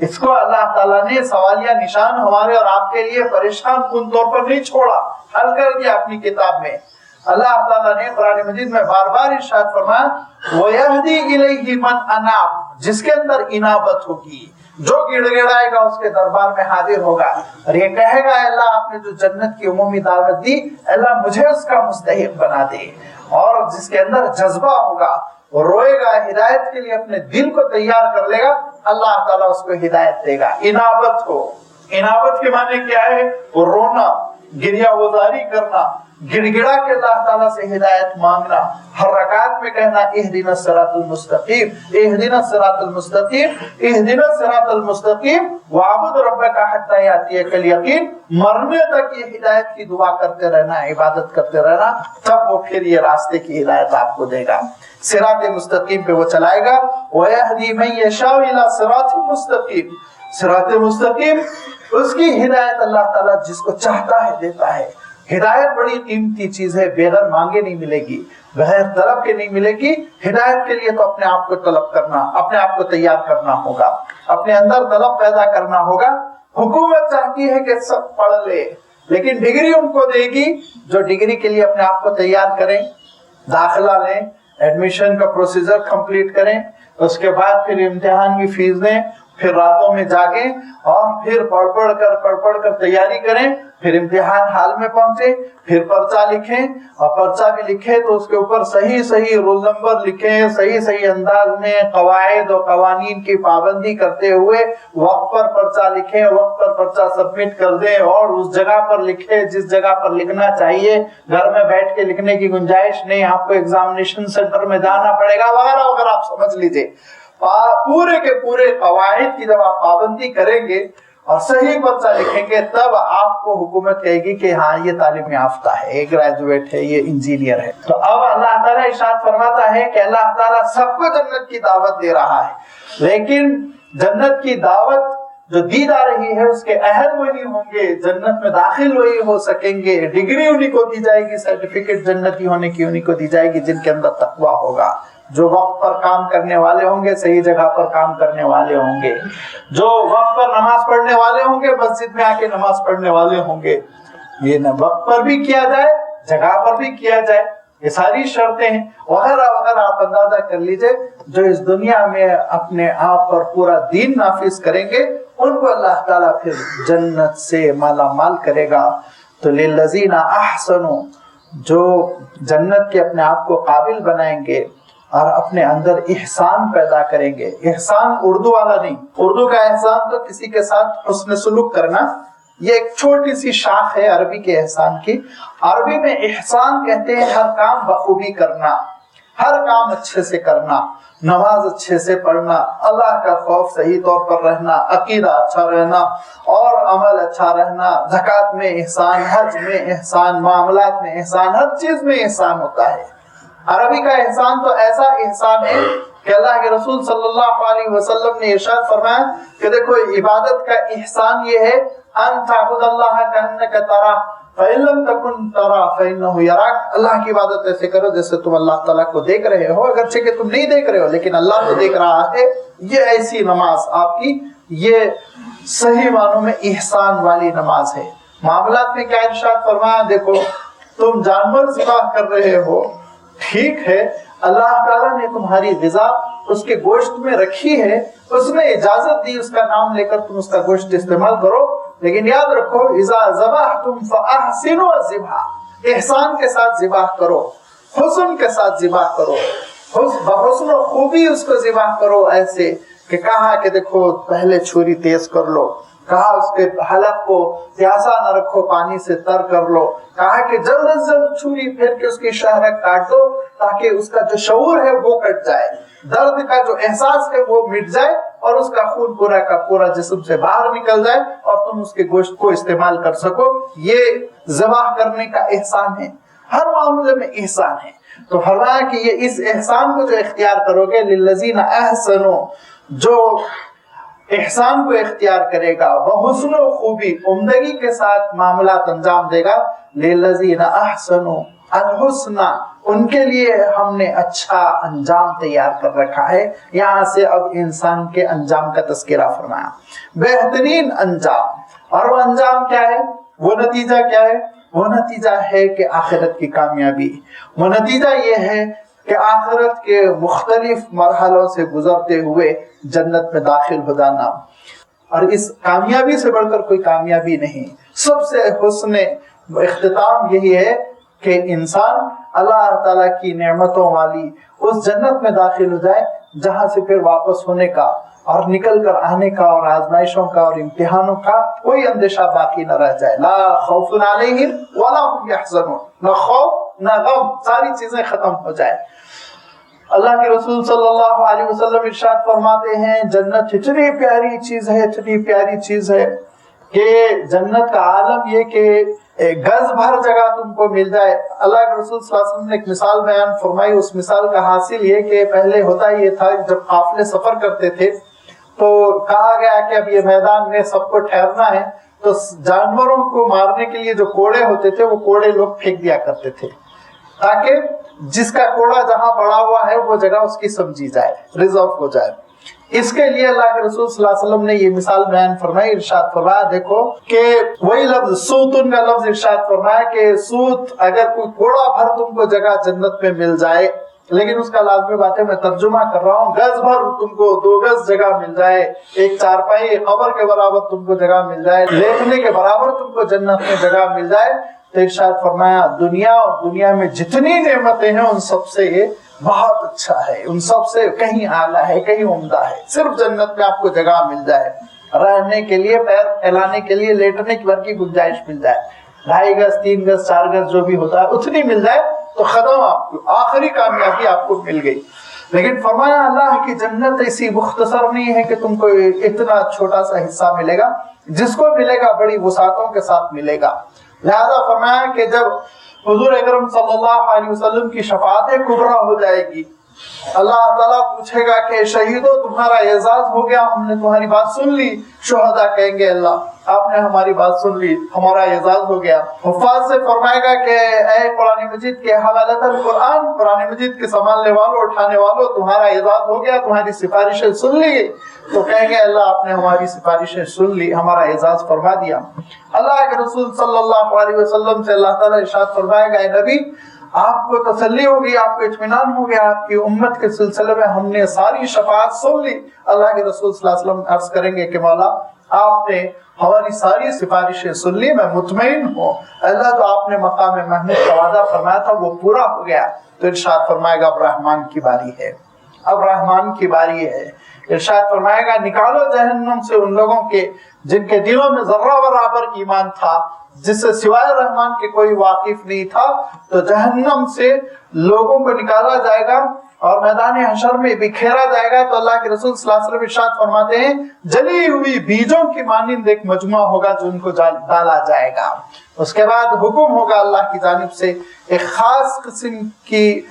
इसको अल्लाह ताला ने सवालिया निशान हमारे और आपके लिए परेशान कुन तौर पर नहीं छोड़ा, हल कर दिया अपनी किताब में। अल्लाह ताला ने कुरान मजीद में बार बार इरशाद फरमाया वयहदी इलैहि मन अनाब, जिसके अंदर इनाबत होगी, जो गिड़गिड़ाएगा उसके दरबार में हाजिर होगा और ये कहेगा अल्लाह आपने जो जन्नत की उमूमी दावत दी, अल्लाह मुझे उसका मुस्तहिक बना दे। और जिसके अंदर जज्बा होगा वो रोएगा, हिदायत के लिए अपने दिल को तैयार कर लेगा, अल्लाह ताला उसको हिदायत देगा। इनाबत हो, इनाबत के माने क्या है? वो रोना, गिरिया वजारी करना, गिड़गिड़ा के अल्लाह ताला से हिदायत मांगना, हर रकात में कहना इहदिनस सिरातल मुस्तकीम, इहदिनस सिरातल मुस्तकीम, इहदिनस सिरातल मुस्तकीम वअबुद रब्बका हत्ता यातियकल यकीन। मरने तक ये हिदायत की दुआ करते रहना, इबादत करते रहना, तब वो फिर ये रास्ते की हिदायत आपको देगा, सिराते मुस्तकीम पे वो चलाएगा। वयहदी मन यशाउ इला सिरातिल मुस्तकीम, सिराते मुस्तकीम उसकी हिदायत अल्लाह ताला जिसको चाहता है देता है। हिदायत बड़ी कीमती चीज है, बेगर मांगे नहीं मिलेगी, बगैर तलब के नहीं मिलेगी। हिदायत के लिए तो अपने आप को तलब करना, अपने आप को तैयार करना होगा, अपने अंदर तलब पैदा करना होगा। हुकूमत चाहती है कि सब पढ़ ले, लेकिन डिग्री उनको देगी जो डिग्री के लिए अपने आप को तैयार करें, दाखिला लें, एडमिशन का प्रोसीजर कंप्लीट करें, उसके बाद फिर इम्तिहान की फीस दें, फिर रातों में जागे और फिर पढ़ पढ़ कर तैयारी करें, फिर इम्तिहान हाल में पहुंचे, फिर पर्चा लिखें और पर्चा भी लिखे तो उसके ऊपर सही सही रोल नंबर लिखें, सही सही अंदाज में कवायद और कवानीन की पाबंदी करते हुए वक्त पर पर्चा लिखें, वक्त पर पर्चा सबमिट कर दें और उस जगह पर लिखे जिस जगह पर लिखना चाहिए। घर में बैठ के लिखने की गुंजाइश नहीं, आपको एग्जामिनेशन सेंटर में जाना पड़ेगा वगैरह वगैरह, आप समझ लीजिए। पूरे के पूरे कवायद की जब आप पाबंदी करेंगे اور صحیح پرچہ لکھیں گے، تب آپ کو حکومت کہے گی کہ ہاں یہ تعلیم یافتہ ہے، یہ گریجویٹ ہے، یہ انجینئر ہے۔ تو اب اللہ تعالیٰ ارشاد فرماتا ہے کہ اللہ تعالیٰ سب کو جنت کی دعوت دے رہا ہے، لیکن جنت کی دعوت جو دی جا رہی ہے اس کے اہل وہی ہوں گے، جنت میں داخل وہی ہو سکیں گے، ڈگری انہیں کو دی جائے گی، سرٹیفکیٹ جنتی ہونے کی انہیں کو دی جائے گی جن کے اندر تقویٰ ہوگا، جو وقت پر کام کرنے والے ہوں گے، صحیح جگہ پر کام کرنے والے ہوں گے، جو وقت پر نماز پڑھنے والے ہوں گے، مسجد میں آ کے نماز پڑھنے والے ہوں گے۔ یہ نہ وقت پر بھی کیا جائے، جگہ پر بھی کیا جائے، یہ ساری شرطیں ہیں وغیرہ وغیرہ۔ آپ اندازہ کر لیجئے جو اس دنیا میں اپنے آپ پر پورا دین نافذ کریں گے ان کو اللہ تعالیٰ پھر جنت سے مالا مال کرے گا۔ تو للذین احسنوا، جو جنت کے اپنے آپ کو قابل بنائیں گے اور اپنے اندر احسان پیدا کریں گے۔ احسان اردو والا نہیں، اردو کا احسان تو کسی کے ساتھ حسن سلوک کرنا، یہ ایک چھوٹی سی شاخ ہے عربی کے احسان کی۔ عربی میں احسان کہتے ہیں ہر کام بخوبی کرنا، ہر کام اچھے سے کرنا، نماز اچھے سے پڑھنا، اللہ کا خوف صحیح طور پر رہنا، عقیدہ اچھا رہنا اور عمل اچھا رہنا، زکوٰۃ میں احسان، حج میں احسان، معاملات میں احسان، ہر چیز میں احسان ہوتا ہے۔ عربی کا احسان تو ایسا احسان ہے کہ اللہ کے رسول صلی اللہ علیہ وسلم نے ارشاد فرمایا کہ دیکھو عبادت کا احسان یہ ہے ان تعبد اللہ کأنک تراہ فإن لم تکن تراہ فإنہ یراک، اللہ کی عبادت ایسے کرو جیسے تم اللہ تعالیٰ کو دیکھ رہے ہو، اگرچہ کہ تم نہیں دیکھ رہے ہو لیکن اللہ تو دیکھ رہا ہے۔ یہ ایسی نماز آپ کی، یہ صحیح معنوں میں احسان والی نماز ہے۔ معاملات میں کیا ارشاد فرمایا، دیکھو تم جانور ذبح کر رہے ہو، ٹھیک ہے، اللہ تعالیٰ نے تمہاری غذا اس کے گوشت میں رکھی ہے، اس نے اجازت دی اس کا نام لے کر تم اس کا گوشت استعمال کرو، لیکن یاد رکھو اذا ذبحتم فاحسنوا الذبح، احسان کے ساتھ ذبح کرو، حسن کے ساتھ ذبح کرو، بحسن و خوبی اس کو ذبح کرو، ایسے کہ کہا کہ دیکھو پہلے چھری تیز کر لو، کہا اس کے حلق کو پیاسا نہ رکھو، پانی سے تر کر لو، کہا کہ جلد از جلد چھری پھیر کے اس کی شہرک کاٹ دو تاکہ اس کا جو شعور ہے وہ کٹ جائے، درد کا جو احساس ہے وہ مٹ جائے اور اس کا خون پورا کا پورا جسم سے باہر نکل جائے اور تم اس کے گوشت کو استعمال کر سکو۔ یہ ذبح کرنے کا احسان ہے، ہر معاملے میں احسان ہے۔ تو فرمایا کہ یہ اس احسان کو جو اختیار کرو گے، للذین احسنوا، جو احسان کو اختیار کرے گا، وہ حسن و خوبی، عمدگی کے ساتھ معاملات انجام دے گا، للذین احسنوا الحسنى، ان کے لیے ہم نے اچھا انجام تیار کر رکھا ہے۔ یہاں سے اب انسان کے انجام کا تذکرہ فرمایا، بہترین انجام۔ اور وہ انجام کیا ہے، وہ نتیجہ کیا ہے؟ وہ نتیجہ ہے کہ آخرت کی کامیابی، وہ نتیجہ یہ ہے کہ آخرت کے مختلف مرحلوں سے گزرتے ہوئے جنت میں داخل ہو جانا۔ اور اس کامیابی سے بڑھ کر کوئی کامیابی نہیں۔ سب سے حسن اختتام یہی ہے کہ انسان اللہ تعالیٰ کی نعمتوں والی اس جنت میں داخل ہو جائے جہاں سے پھر واپس ہونے کا اور نکل کر آنے کا اور آزمائشوں کا اور امتحانوں کا کوئی اندیشہ باقی نہ رہ جائے۔ لا خوف علیہم ولا هم یحزنون، نہ خوف نہ غم، ساری چیزیں ختم ہو جائے۔ اللہ کے رسول صلی اللہ علیہ وسلم ارشاد فرماتے ہیں جنت اتنی پیاری چیز ہے، اتنی پیاری چیز ہے کہ جنت کا عالم یہ کہ گز بھر جگہ تم کو مل جائے۔ اللہ کے رسول صلی اللہ علیہ وسلم نے ایک مثال بیان فرمائی، اس مثال کا حاصل یہ کہ پہلے ہوتا یہ تھا جب قافلے سفر کرتے تھے تو کہا گیا کہ اب یہ میدان میں سب کو ٹھہرنا ہے، تو جانوروں کو مارنے کے لیے جو کوڑے ہوتے تھے وہ کوڑے لوگ پھینک دیا کرتے تھے تاکہ جس کا کوڑا جہاں پڑا ہوا ہے وہ جگہ اس کی سمجھی جائے، ریزرو ہو جائے۔ اس کے لیے اللہ کے رسول صلی اللہ علیہ وسلم نے یہ مثال بیان فرمائی، ارشاد فرمایا دیکھو کہ وہی لفظ سوتن کا لفظ ارشاد فرمایا کہ سوت اگر کوئی کوڑا بھر تم کو جگہ جنت میں مل جائے، لیکن اس کا لازمی بات ہے میں ترجمہ کر رہا ہوں، گز بھر تم کو 2 گز جگہ مل جائے، ایک چارپائی قبر کے برابر تم کو جگہ مل جائے، لیٹنے کے برابر تم کو جنت میں جگہ مل جائے، تو ارشاد فرمایا دنیا اور دنیا میں جتنی نعمتیں ہیں ان سب سے یہ بہت اچھا ہے، ان سب سے کہیں اعلیٰ ہے، کہیں عمدہ ہے۔ صرف جنت میں آپ کو جگہ مل جائے، رہنے کے لیے، پیر پھیلانے کے لیے، لیٹنے کی بھر کی گنجائش مل جائے، 2.5 گز 3 گز 4 گز جو بھی ہوتا ہے اتنی مل جائے تو ختم، آپ کو آخری کامیابی آپ کو مل گئی۔ لیکن فرمایا اللہ کی جنت ایسی مختصر نہیں ہے کہ تم کو اتنا چھوٹا سا حصہ ملے گا، جس کو ملے گا بڑی وسعتوں کے ساتھ ملے گا۔ لہذا فرمایا کہ جب حضور اکرم صلی اللہ علیہ وسلم کی شفاعت کبریٰ ہو جائے گی، اللہ تعالیٰ پوچھے گا کہ شہیدو تمہارا اعزاز ہو گیا، ہم نے تمہاری بات سن لی۔ شہداء کہیں گے اللہ آپ نے ہماری بات سن لی، ہمارا اعزاز ہو گیا۔ حفاظ سے فرمائے گا کہ اے قرآن مجید کے حوالۃ القرآن، قرآن مجید کے سنبھالنے والوں، اٹھانے والوں، تمہارا اعزاز ہو گیا، تمہاری سفارشیں سن لی۔ تو کہیں گے اللہ آپ نے ہماری سفارشیں سن لی، ہمارا اعزاز فرما دیا۔ اللہ کے رسول صلی اللہ علیہ وسلم سے اللہ تعالیٰ ارشاد فرمائے گا اے نبی آپ کو تسلی ہوگی، آپ کو اطمینان ہو گیا، آپ کی امت کے سلسلے میں ہم نے ساری شفاعت سن لی۔ اللہ کے رسول صلی اللہ علیہ وسلم عرض کریں گے کہ مولا آپ نے ہماری ساری سفارشیں سن لی، میں مطمئن ہوں، اللہ جو آپ نے مقام محمود کا وعدہ فرمایا تھا وہ پورا ہو گیا۔ تو ارشاد فرمائے گا اب رحمان کی باری ہے، اب رحمان کی باری ہے۔ ارشاد فرمائے گا نکالو جہنم سے ان لوگوں کے جن کے دلوں میں ذرہ برابر ایمان تھا، جس سے سوائے رحمان کے کوئی واقف نہیں تھا۔ تو جہنم سے لوگوں کو نکالا جائے گا اور میدان حشر میں بکھیرا جائے گا۔ تو اللہ کے رسول صلی اللہ علیہ وسلم ارشاد فرماتے ہیں جلی ہوئی بیجوں کی مانند ایک مجموعہ ہوگا جو ان کو ڈالا جائے گا۔ اس کے بعد حکم ہوگا اللہ کی جانب سے ایک خاص قسم کی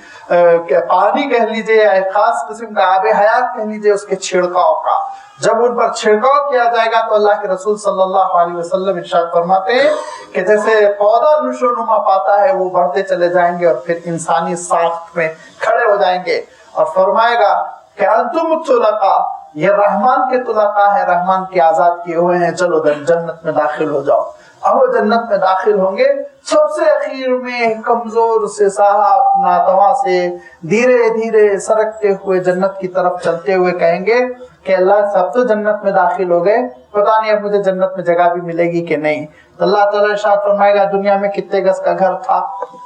پانی کہہ لیجئے یا ایک خاص قسم کا آب حیات کہہ لیجئے اس کے چھڑکاؤ کا۔ جب ان پر چھڑکاؤ کیا جائے گا تو اللہ کے رسول صلی اللہ علیہ وسلم ارشاد فرماتے ہیں کہ جیسے پودا نشو نما پاتا ہے وہ بڑھتے چلے جائیں گے اور پھر انسانی ساخت میں کھڑے ہو جائیں گے، اور فرمائے گا کہ انتم الطلقاء، یہ رحمان کے طلقاء ہیں، رحمان کے آزاد کیے ہوئے ہیں، چلو جنت میں داخل ہو جاؤ۔ اب وہ جنت میں داخل ہوں گے، سب سے اخیر میں کمزور سے صاحب ناتواں سے دھیرے دھیرے سرکتے ہوئے جنت کی طرف چلتے ہوئے کہیں گے کہ اللہ سب تو جنت میں داخل ہو گئے، پتہ نہیں اب مجھے جنت میں جگہ بھی ملے گی کہ نہیں۔ تو اللہ تعالیٰ ارشاد فرمائے گا دنیا میں کتنے گز کا گھر تھا؟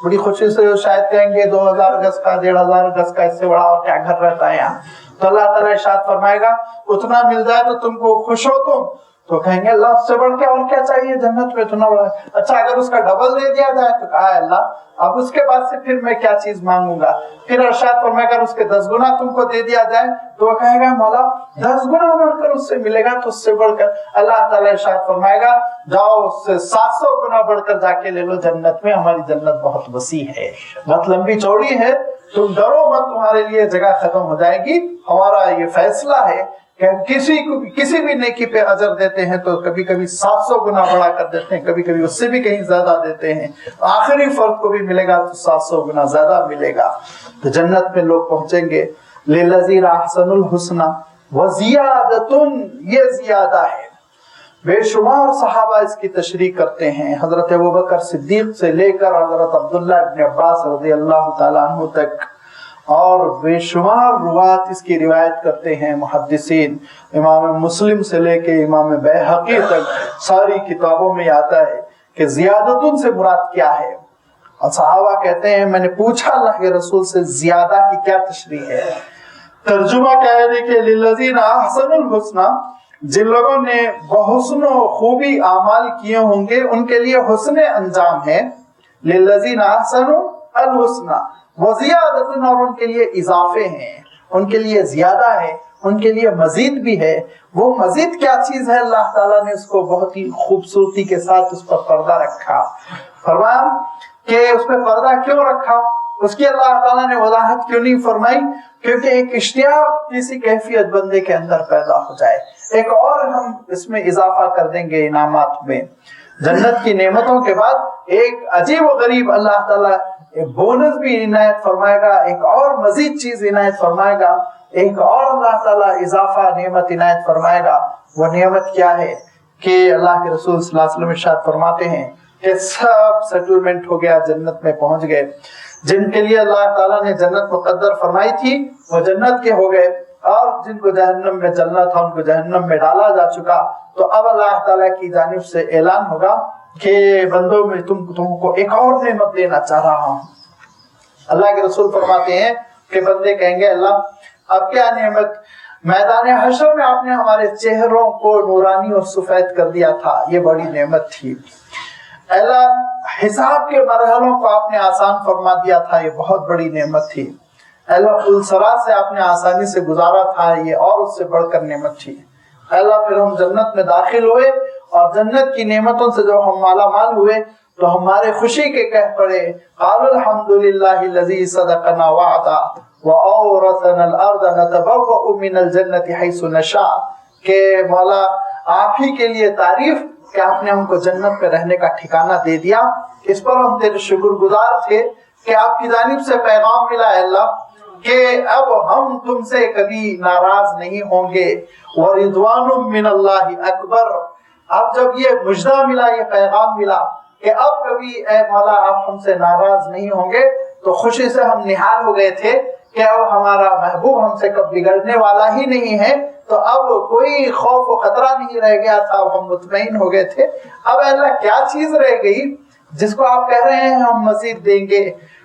بڑی خوشی سے شاید کہیں گے 2000 گز کا، 1500 گز کا، اس سے بڑا اور کیا گھر رہتا ہے یہاں۔ تو اللہ تعالیٰ ارشاد فرمائے گا اتنا مل جائے تو تم کو خوش ہو تم؟ تو کہیں گے اللہ اس سے بڑھ کے اور کیا چاہیے جنت میں اتنا بڑا۔ اچھا اگر اس کا ڈبل دے دیا جائے تو کہا اللہ اب اس کے بعد سے پھر میں کیا چیز مانگوں گا؟ پھر ارشاد فرمائے اگر اس کے 10 گنا تم کو دے دیا جائے تو وہ کہے گا مولا 10 گنا بڑھ کر اس سے ملے گا تو اس سے بڑھ کر اللہ تعالیٰ ارشاد فرمائے گا جاؤ اس سے 700 گنا بڑھ کر جا کے لے لو جنت میں، ہماری جنت بہت وسیع ہے، بہت لمبی چوڑی ہے، تم ڈرو مت، تمہارے لیے جگہ ختم ہو جائے گی۔ ہمارا یہ فیصلہ ہے کہ ہم کسی بھی نیکی پہ اجر دیتے ہیں تو کبھی کبھی 700 گنا بڑھا کر دیتے ہیں، کبھی کبھی اس سے بھی کہیں زیادہ دیتے ہیں، آخری فرد کو بھی ملے گا تو 700 گنا زیادہ ملے گا۔ تو جنت میں لوگ پہنچیں گے للذین احسنوا الحسنی وزیادۃ، یہ زیادہ ہے۔ بے شمار صحابہ اس کی تشریح کرتے ہیں، حضرت ابوبکر صدیق سے لے کر حضرت عبداللہ ابن عباس رضی اللہ تعالیٰ عنہ تک، اور بے شمار روات اس کی روایت کرتے ہیں محدثین، امام مسلم سے لے کے امام بیہقی تک ساری کتابوں میں آتا ہے کہ زیادتن سے مراد کیا ہے۔ اور صحابہ کہتے ہیں میں نے پوچھا اللہ کے رسول سے زیادہ کی کیا تشریح ہے؟ ترجمہ کیا ہے کہ للذین احسنوا الحسنی، جن لوگوں نے بحسن و خوبی اعمال کیے ہوں گے ان کے لیے حسن انجام ہے، للذین احسنوا الحسنی وزیادۃ، اور ان کے لیے اضافے ہیں، ان کے لیے زیادہ ہے، ان کے لیے مزید بھی ہے۔ وہ مزید کیا چیز ہے؟ اللہ تعالیٰ نے اس کو بہت ہی خوبصورتی کے ساتھ اس پر پردہ رکھا۔ فرمایا کہ اس پہ پردہ کیوں رکھا؟ اس کی اللہ تعالیٰ نے وضاحت کیوں نہیں فرمائی؟ کیونکہ ایک اشتیاق کسی کیفیت بندے کے اندر پیدا ہو جائے، ایک اور ہم اس میں اضافہ کر دیں گے انعامات میں۔ جنت کی نعمتوں کے بعد ایک عجیب و غریب اللہ تعالیٰ ایک بونس بھی عنایت فرمائے گا، ایک اور مزید چیز عنایت فرمائے گا، ایک اور اللہ تعالیٰ اضافہ نعمت عنایت فرمائے گا۔ وہ نعمت کیا ہے کہ اللہ کے رسول صلی اللہ علیہ وسلم ارشاد فرماتے ہیں کہ سب سیٹلمنٹ ہو گیا، جنت میں پہنچ گئے، جن کے لیے اللہ تعالیٰ نے جنت مقدر فرمائی تھی وہ جنت کے ہو گئے، اور جن کو جہنم میں جلنا تھا ان کو جہنم میں ڈالا جا چکا۔ تو اب اللہ تعالیٰ کی جانب سے اعلان ہوگا کہ بندوں میں تم کو ایک اور نعمت دینا چاہ رہا ہوں۔ اللہ کے رسول فرماتے ہیں کہ بندے کہیں گے اللہ اب کیا نعمت؟ میدان حشر میں آپ نے ہمارے چہروں کو نورانی اور سفید کر دیا تھا، یہ بڑی نعمت تھی۔ اللہ حساب کے مرحلوں کو آپ نے آسان فرما دیا تھا، یہ بہت بڑی نعمت تھی۔ اللہ पुलसरात से आपने आसानी से गुजारा था, ये और उससे बढ़कर नेमत थी। अल्लाह फिर हम जन्नत में दाखिल हुए और जन्नत की नेमतों से जब हम माला माल हुए तो हमारे खुशी के कह पड़े क़ालू अल्हम्दुलिल्लाहिल्लज़ी सदक़ना वअदा व औरसना अल-अर्द नतबव्वअु मिनल जन्नति हैसु नशा, के मौला आप ही के लिए तारीफ कि आपने हमको जन्नत में रहने का ठिकाना दे दिया। इस पर हम तेरे शुक्रगुजार थे कि आपकी जानिब से पैगाम मिला है अल्लाह कि अब हम तुमसे कभी नाराज नहीं होंगे। व रिज़वानुम मिनल्लाहि अकबर, अब जब ये मुजदा मिला, ये पैगाम मिला कि अब कभी ए मौला आप हमसे नाराज नहीं होंगे, तो खुशी से हम निहाल हो गए थे कि अब हमारा महबूब हमसे कब बिगड़ने वाला ही नहीं है, तो अब कोई खौफ व खतरा नहीं रह गया था, अब हम मुतमईन हो गए थे। अब अल्लाह क्या चीज रह गई जिसको आप कह रहे हैं हम मजीद देंगे?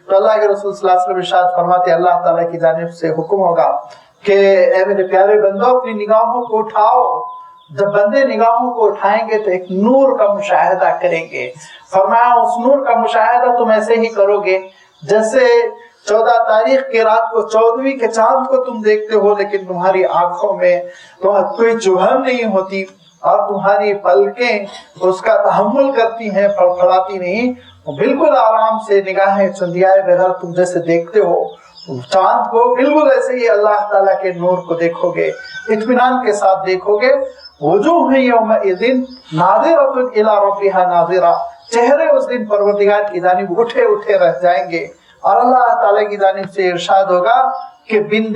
तो अल्लाह के रसूल सल्लल्लाहु अलैहि वसल्लम इरशाद फरमाते, अल्लाह ताला की जानिब से हुक्म होगा कि ए मेरे प्यारे बंदो अपनी निगाहों को उठाओ। जब बंदे निगाहों को उठाएंगे तो एक नूर का मुशाहिदा करेंगे। फरमाया उस नूर का मुशाहिदा तुम ऐसे ही करोगे जैसे 14 तारीख की रात को 14वीं के चांद को तुम देखते हो, लेकिन तुम्हारी आंखों में तो कोई चुभन नहीं होती और तुम्हारी पलकें उसका तहम्मुल करती हैं, फड़फड़ाती नहीं, बिल्कुल आराम से निगाहें चुंधियाए बगैर तुम जैसे देखते हो चांद को, बिल्कुल ऐसे ही अल्लाह ताला के नूर को देखोगे, इत्मीनान के साथ देखोगे। वजूह यौमइज़िन नाज़िरतुन इला रब्बिहा नाज़िरा, चेहरे उस दिन परवरदिगार की जानिब उठे उठे रह जाएंगे। और अल्लाह ताला की जानिब से इरशाद होगा कि बिन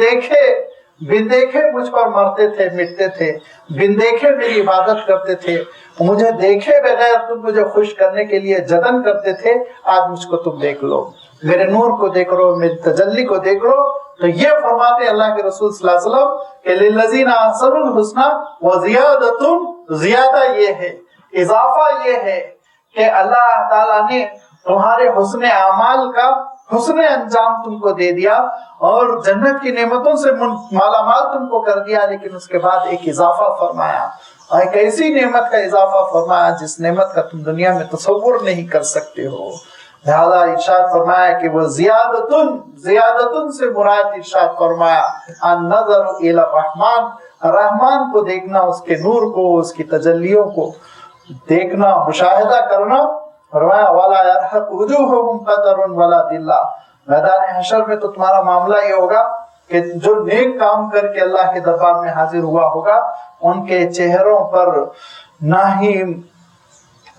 देखे मुझ पर मरते थे, मिटते थे, बिन देखे मेरी इबादत करते थे, मुझे देखे बगैर तुम मुझे खुश करने के लिए जतन करते थे, आज मुझको तुम देख लो, मेरे नूर को देख लो, मेरी तजल्ली को देख लो। तो ये फरमाते अल्लाह के रसूल सल्लल्लाहु अलैहि वसल्लम कि लिल्लज़ीना अहसनुल हुस्ना व ज़ियादतुन, ज़ियादा ये है, इजाफा ये है कि अल्लाह ताला ने तुम्हारे हुस्न आमाल का हुस्न अंजाम तुमको दे दिया और जन्नत की नेमतों से मालामाल तुमको कर दिया, लेकिन उसके बाद एक इजाफा फरमाया, और एक ऐसी नेमत का इजाफा फरमाया जिस नेमत का तुम दुनिया में तसव्वुर नहीं कर सकते हो। लिहाजा इरशाद फरमाया कि वो ज़ियादतुन से मुराद इरशाद फरमाया अन-नज़रु इला रहमान, रहमान को देखना, उसके नूर को, उसकी तजल्लियों को देखना, मुशाहिदा करना। फरमाया वाला यरहक़ वुजूहुहुम क़तरुन वला दिल्ला, मैदान हशर में तो तुम्हारा मामला ये होगा कि जो नेक काम करके अल्लाह के दरबार में हाजिर हुआ होगा, उनके चेहरों पर ना ही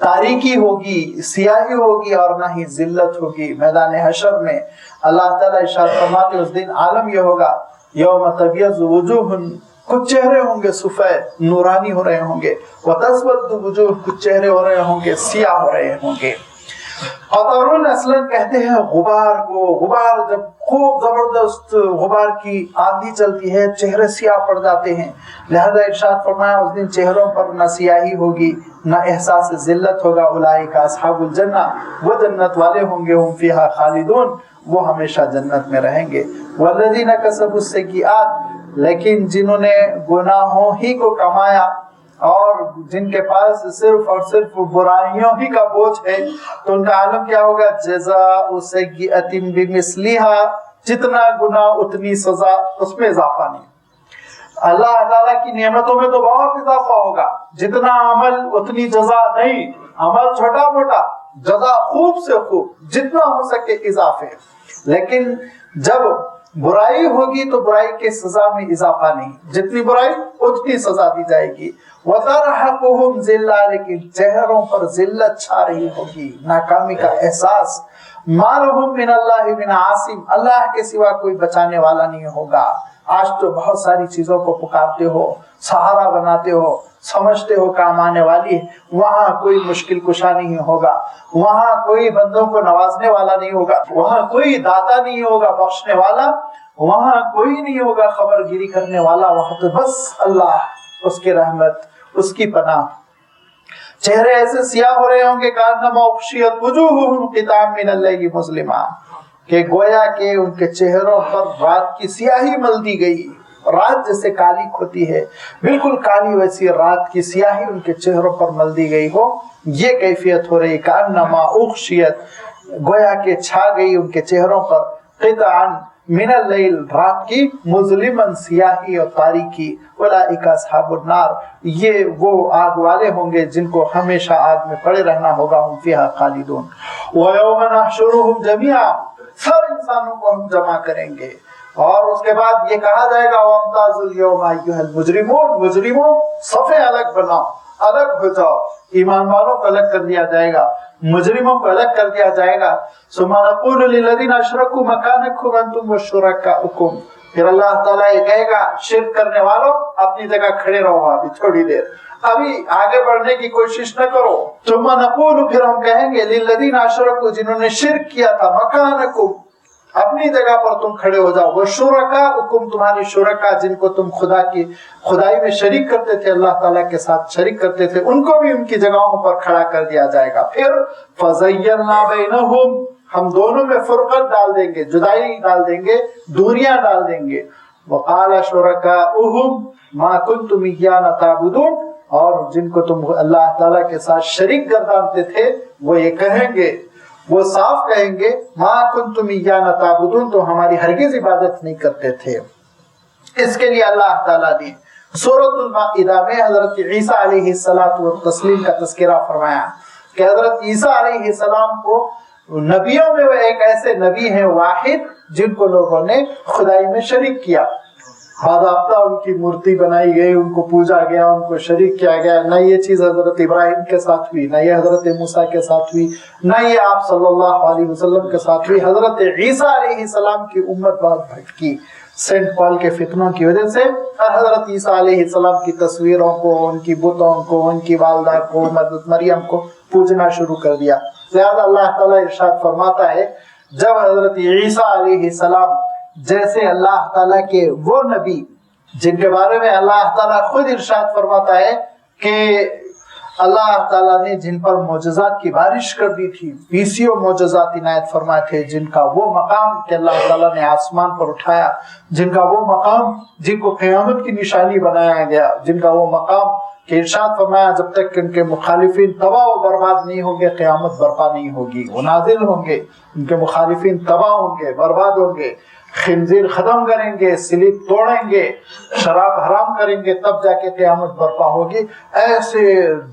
तारीकी होगी, सियाही होगी और ना ही जिल्लत होगी। मैदान हशर में अल्लाह ताला इरशाद फरमाते उस दिन आलम ये होगा यौम तबियज़्ज़ु वुजूहुन, कुछ चेहरे होंगे सफेद नूरानी हो रहे होंगे, व तस्वद्दु वुजूह, कुछ चेहरे हो रहे होंगे सियाह हो रहे होंगे। क़तरुन असलन कहते हैं गुबार को, गुबार जब खूब जबरदस्त गुबार की आंधी चलती है चेहरे सियाह पड़ जाते हैं। लिहाजा इरशाद फरमाया उस दिन चेहरों पर न सियाही होगी न एहसास जिल्लत होगा। उलाइका अस्हाबुल जन्ना, वो जन्नत वाले होंगे, हुम फीहा खालिदून, वो हमेशा जन्नत में रहेंगे। वल्लज़ीना कसबुस सय्यिआत, लेकिन जिन्होंने गुनाहों ही को कमाया और जिनके पास सिर्फ और सिर्फ बुराइयों ही का बोझ है, तो उनका आलम क्या होगा? जज़ाउ सय्यिअतिन बिमिस्लिहा, जितना गुनाह उतनी सजा, उसमें इजाफा नहीं। अल्लाह ताला की नेमतों में तो बहुत इजाफा होगा, जितना अमल उतनी जजा नहीं, अमल छोटा मोटा, जजा खूब से खूब, जितना हो सके इजाफे। लेकिन जब बुराई होगी तो बुराई के सजा में इजाफा नहीं, जितनी बुराई उतनी सजा दी जाएगी। वतरहकुहुम ज़िल्ला, लेकिन चेहरों पर जिल्लत छा रही होगी, नाकामी का एहसास। मालहुम मिनल्लाहि मिन आसिम, अल्लाह के सिवा कोई बचाने वाला नहीं होगा। आज तो बहुत सारी चीजों को पुकारते हो, सहारा बनाते हो, समझते हो काम आने वाली, वहां कोई मुश्किल कुशा नहीं होगा, वहां कोई बंदों को नवाजने वाला नहीं होगा, वहां कोई दाता नहीं होगा बख्शने वाला, वहां कोई नहीं होगा खबरगिरी करने वाला, वहां तो बस अल्लाह, उसकी रहमत, उसकी पनाह। चेहरे ऐसे सियाह हो रहे होंगे कान्नमा उग़शियत वुजूहुहुम क़िताम मिनल लैली मुज़लिमा, कि गोया के उनके चेहरों पर रात की स्याही मल दी गई। रात जैसे काली होती है, बिल्कुल काली वैसी रात की स्याही उनके चेहरों पर मल दी गई हो, ये कैफियत हो रही। कान्नमा उग़शियत, गोया के छा गई उनके चेहरों पर क़ितान, मिनल लैल, रात की, मुज़लिमन, सियाही और तारीकी, उलाइका अस्हाबुन नार, ये वो आग वाले होंगे जिनको हमेशा आग में पड़े रहना होगा, हम फीहा खालिदून। व यौम नहशुरुहुम जमीआ, सब इंसानों को हम जमा करेंगे और उसके बाद ये कहा जाएगा वम्ताजुल यौमा अय्युहल मुजरिमून, मुजरिमों सफ़े अलग बनाओ, अलग हो जाओ। ईमान वालों को अलग कर दिया जाएगा, मुजरिमों को अलग कर दिया जाएगा। सुम्मा नक़ूलु लिल्लज़ीना अशरकू मकानकुम अंतुम वशुरकाउकुम, फिर अल्लाह ताला ये कहेगा शिर्क करने वालों अपनी जगह खड़े रहो, अभी थोड़ी देर, अभी आगे बढ़ने की कोशिश न करो। सुम्मा नक़ूलु, फिर हम कहेंगे लिल्लज़ीना अशरकू, जिन्होंने शिर्क किया था, मकानकुम, अपनी जगह पर तुम खड़े हो जाओ, वो शुरकाउकुम, तुम्हारी शुरका जिनको तुम खुदा की खुदाई में शरीक करते थे, अल्लाह ताला के साथ शरीक करते थे, उनको भी उनकी जगहों पर खड़ा कर दिया जाएगा। फिर फज़य्यलना बैनहुम, हम दोनों में फुरकत डाल देंगे, जुदाई डाल देंगे, दूरियां डाल देंगे। वक़ाल शुरकाउहुम मा कुंतुम इय्याना ताबुदून, और जिनको तुम अल्लाह ताला के साथ शरीक गर्दानते थे वो ये कहेंगे, वो साफ कहेंगे मा कुंतुम इय्याना ताबुदून, तो हमारी हरगिज इबादत नहीं करते थे। इसके लिए अल्लाह ताला ने सूरतुल माइदा में हजरत ईसा अलैहिस्सलातु व तस्लीम का तज़किरा फरमाया कि हजरत ईसा अलैहिस्सलाम को नबियों में वो एक ऐसे नबी हैं वाहिद जिनको लोगों ने खुदाई में शरीक किया, बाज़ाब्ता उनकी मूर्ति बनाई गई, उनको पूजा गया, उनको शरीक किया गया। न ये चीज हजरत इब्राहिम के साथ हुई, न ये हजरत मूसा के साथ हुई, न ये आप सल्लल्लाहु अलैहि वसल्लम के साथ हुई। हजरत ईसा अलैहिस्सलाम की उम्मत बहुत भटकी सेंट पॉल के फितनों की वजह से, और हजरत ईसा अलैहिस्सलाम की तस्वीरों को, उनकी बुतों को, उनकी वालदा को, मरियम को पूजना शुरू कर दिया। लिहाजा अल्लाह ताला इरशाद फरमाता है, जब हजरत ईसा अलैहिस्सलाम जैसे अल्लाह ताला के वो नबी जिनके बारे में अल्लाह ताला खुद इरशाद फरमाता है कि अल्लाह ताला ने जिन पर मोजज़ात की बारिश कर दी थी, 20 मोजज़ात इनायत फरमाए थे, जिनका वो मकाम कि अल्लाह ताला ने आसमान पर उठाया, जिनका वो मकाम जिनको क़यामत की निशानी बनाया गया, जिनका वो मकाम कि इरशाद फरमाया जब तक कि उनके मुखालिफिन तबाह व बर्बाद नहीं होंगे क़यामत बर्पा नहीं होगी। वो नाजिल होंगे, उनके मुखालिफिन तबाह होंगे, बर्बाद होंगे, खिंजीर खत्म करेंगे, स्लीप तोड़ेंगे, शराब हराम करेंगे, तब जाके क़यामत बर्पा होगी। ऐसे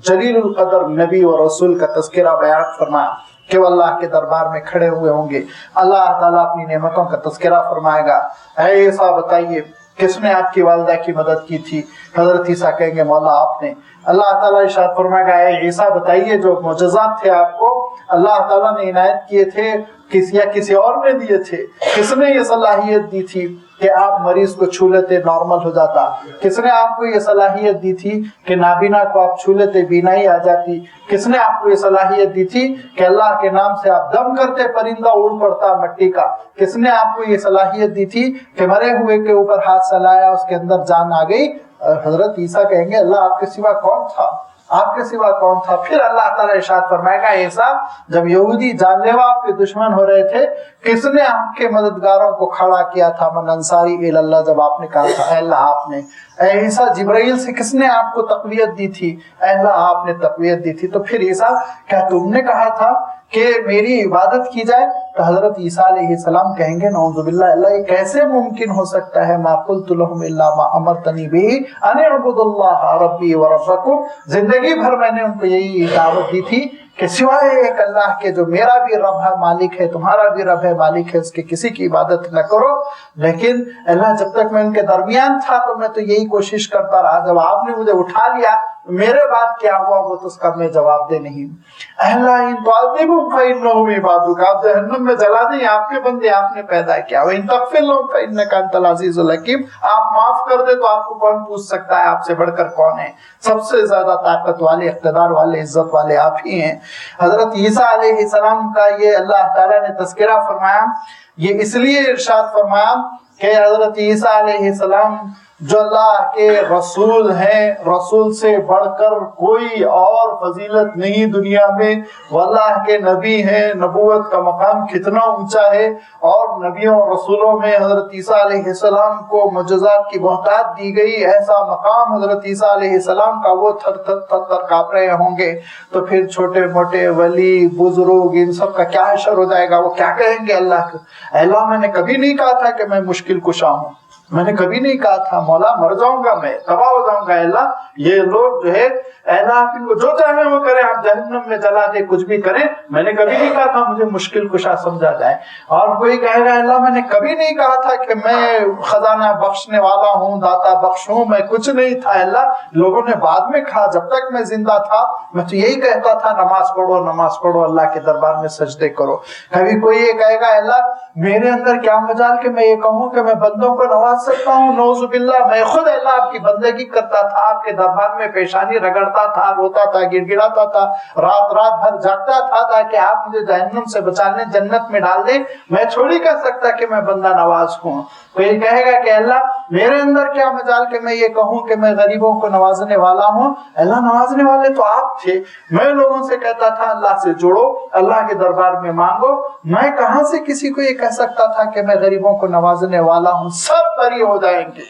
जलीलुल कदर नबी और रसूल का तज़किरा बयान फरमाया कि वो अल्लाह के दरबार में खड़े हुए होंगे। अल्लाह ताला अपनी नेमतों का तज़किरा फरमाएगा, ऐसा बताइए किसने आपकी वालिदा की मदद की थी? हजरत ईसा कहेंगे मौला आपने। अल्लाह ताला इरशाद फरमाएगा, ऐ ईसा बताइए जो मोजज़ात थे आपको अल्लाह ताला ने इनायत किए थे किसी और ने दिए थे, किसने ये सलाहियत दी थी कि आप मरीज को छू लेते नॉर्मल हो जाता? किसने आपको ये सलाहियत दी थी कि नाबीना को आप छू लेते बीनाई आ जाती? किसने आपको ये सलाहियत दी थी कि अल्लाह के नाम से आप दम करते परिंदा उड़ पड़ता मिट्टी का? किसने आपको ये सलाहियत दी थी कि मरे हुए के ऊपर हाथ चलाया उसके अंदर जान आ गई? हजरत ईसा कहेंगे अल्लाह आपके सिवा कौन था, आपके सिवा कौन था? फिर अल्लाह ताला इरशाद फरमाएगा, ऐसा जब यहूदी जानलेवा आपके दुश्मन हो रहे थे, किसने आपके मददगारों को खड़ा किया था? मन अंसारी इल्लल्लाह, जब आपने कहा था अल्लाह आपने। ऐसा जिब्राइल से किसने आपको तक़वियत दी थी? अल्लाह आपने तक़वियत दी थी। तो फिर ईसा क्या तुमने कहा था कि मेरी इबादत की जाए? तो हजरत ईसा अलैहिस्सलाम कहेंगे नऊज़ुबिल्लाह, अल्लाह ये कैसे मुमकिन हो सकता है? मा क़ुल्तु लहुम इल्ला मा अमरतनी बिही अन अअबुदुल्लाह रब्बी व रब्बकुम, जिंदगी भर मैंने उनको यही दावत दी थी कि सिवाय एक अल्लाह के जो मेरा भी रब है मालिक है, तुम्हारा भी रब है मालिक है, उसके किसी की इबादत न करो। लेकिन अल्लाह जब तक मैं उनके दरमियान था तो मैं तो यही कोशिश करता रहा, जब आपने मुझे उठा लिया मेरे बाद क्या हुआ वो तो उसका मैं जवाब दे नहीं। अल्लाह इन तुअज़्ज़िबहुम फ़इन्नहुम इबादुक, आप जहन्नम में जला दें आपके बंदे आपने पैदा किया। व इन तग़फ़िर लहुम फ़इन्नका अंतल अज़ीज़ुल हकीम, आप माफ कर दे तो आपको कौन पूछ सकता है आपसे बढ़कर कौन है? सबसे ज्यादा ताकत वाले, इक़्तिदार वाले, इज्जत वाले आप ही हैं। हजरत ईसा अलैहिस्सलाम का ये अल्लाह ताला ने तज़किरा फरमाया, ये इसलिए इरशाद फरमाया कि हजरत ईसा अलैहिस्सलाम जो अल्लाह के रसूल हैं, रसूल से बढ़कर कोई और फजीलत नहीं दुनिया में, वो अल्लाह के नबी हैं, नबूवत का मकाम कितना ऊंचा है। और नबियों और रसूलों में हजरत ईसा अलैहिस्सलाम को मुअज्जज़ात की बहुतात दी गई, ऐसा मकाम हजरत ईसा अलैहिस्सलाम का वो थर थर थर थर काँप रहे होंगे। तो फिर छोटे मोटे वली बुजुर्ग इन सब का क्या हशर हो जाएगा? वो क्या कहेंगे अल्लाह को? अल्लाह मैंने कभी नहीं कहा था कि मैं मुश्किल कुशा हूँ, मैंने कभी नहीं कहा था मौला मर जाऊंगा मैं, तबाह हो जाऊंगा। अल्लाह ये लोग जो है अल्लाह आप इनको जो चाहे वो करें, आप जहन्नम में जला दे, कुछ भी करें, मैंने कभी नहीं कहा था मुझे मुश्किल कुशा समझा जाए। और कोई कहेगा अल्लाह मैंने कभी नहीं कहा था कि मैं खजाना बख्शने वाला हूँ, दाता बख्श हूँ, मैं कुछ नहीं था। अल्लाह लोगों ने बाद में कहा, जब तक मैं जिंदा था मैं तो यही कहता था नमाज पढ़ो, अल्लाह के दरबार में सजदे करो। कभी कोई ये कहेगा अल्लाह मेरे अंदर क्या मजाल कि मैं ये कहूँ कि मैं बंदों को नवाज सकता हूँ, नौजुबिल्लाह, मैं खुद अल्लाह आपकी बंदगी करता था, आपके दरबार में पेशानी रगड़ता था, रोता था, गिड़गिड़ाता था, रात भर जागता था ताकि आप मुझे जहन्नम से बचा लें, जन्नत में डाल दें। मैं थोड़ी कह सकता कि मैं बंदा नवाज हूँ। कोई कहेगा कि अल्लाह मेरे अंदर क्या मजाल कि मैं ये कहूँ कि मैं गरीबों को नवाजने वाला हूँ। अल्लाह नवाजने वाले तो आप थे, मैं लोगों से कहता था अल्लाह से जुड़ो, अल्लाह के दरबार में मांगो, मैं कहां से किसी को ये कह सकता था कि मैं गरीबों को नवाजने वाला हूँ। सब बरी हो जाएंगे।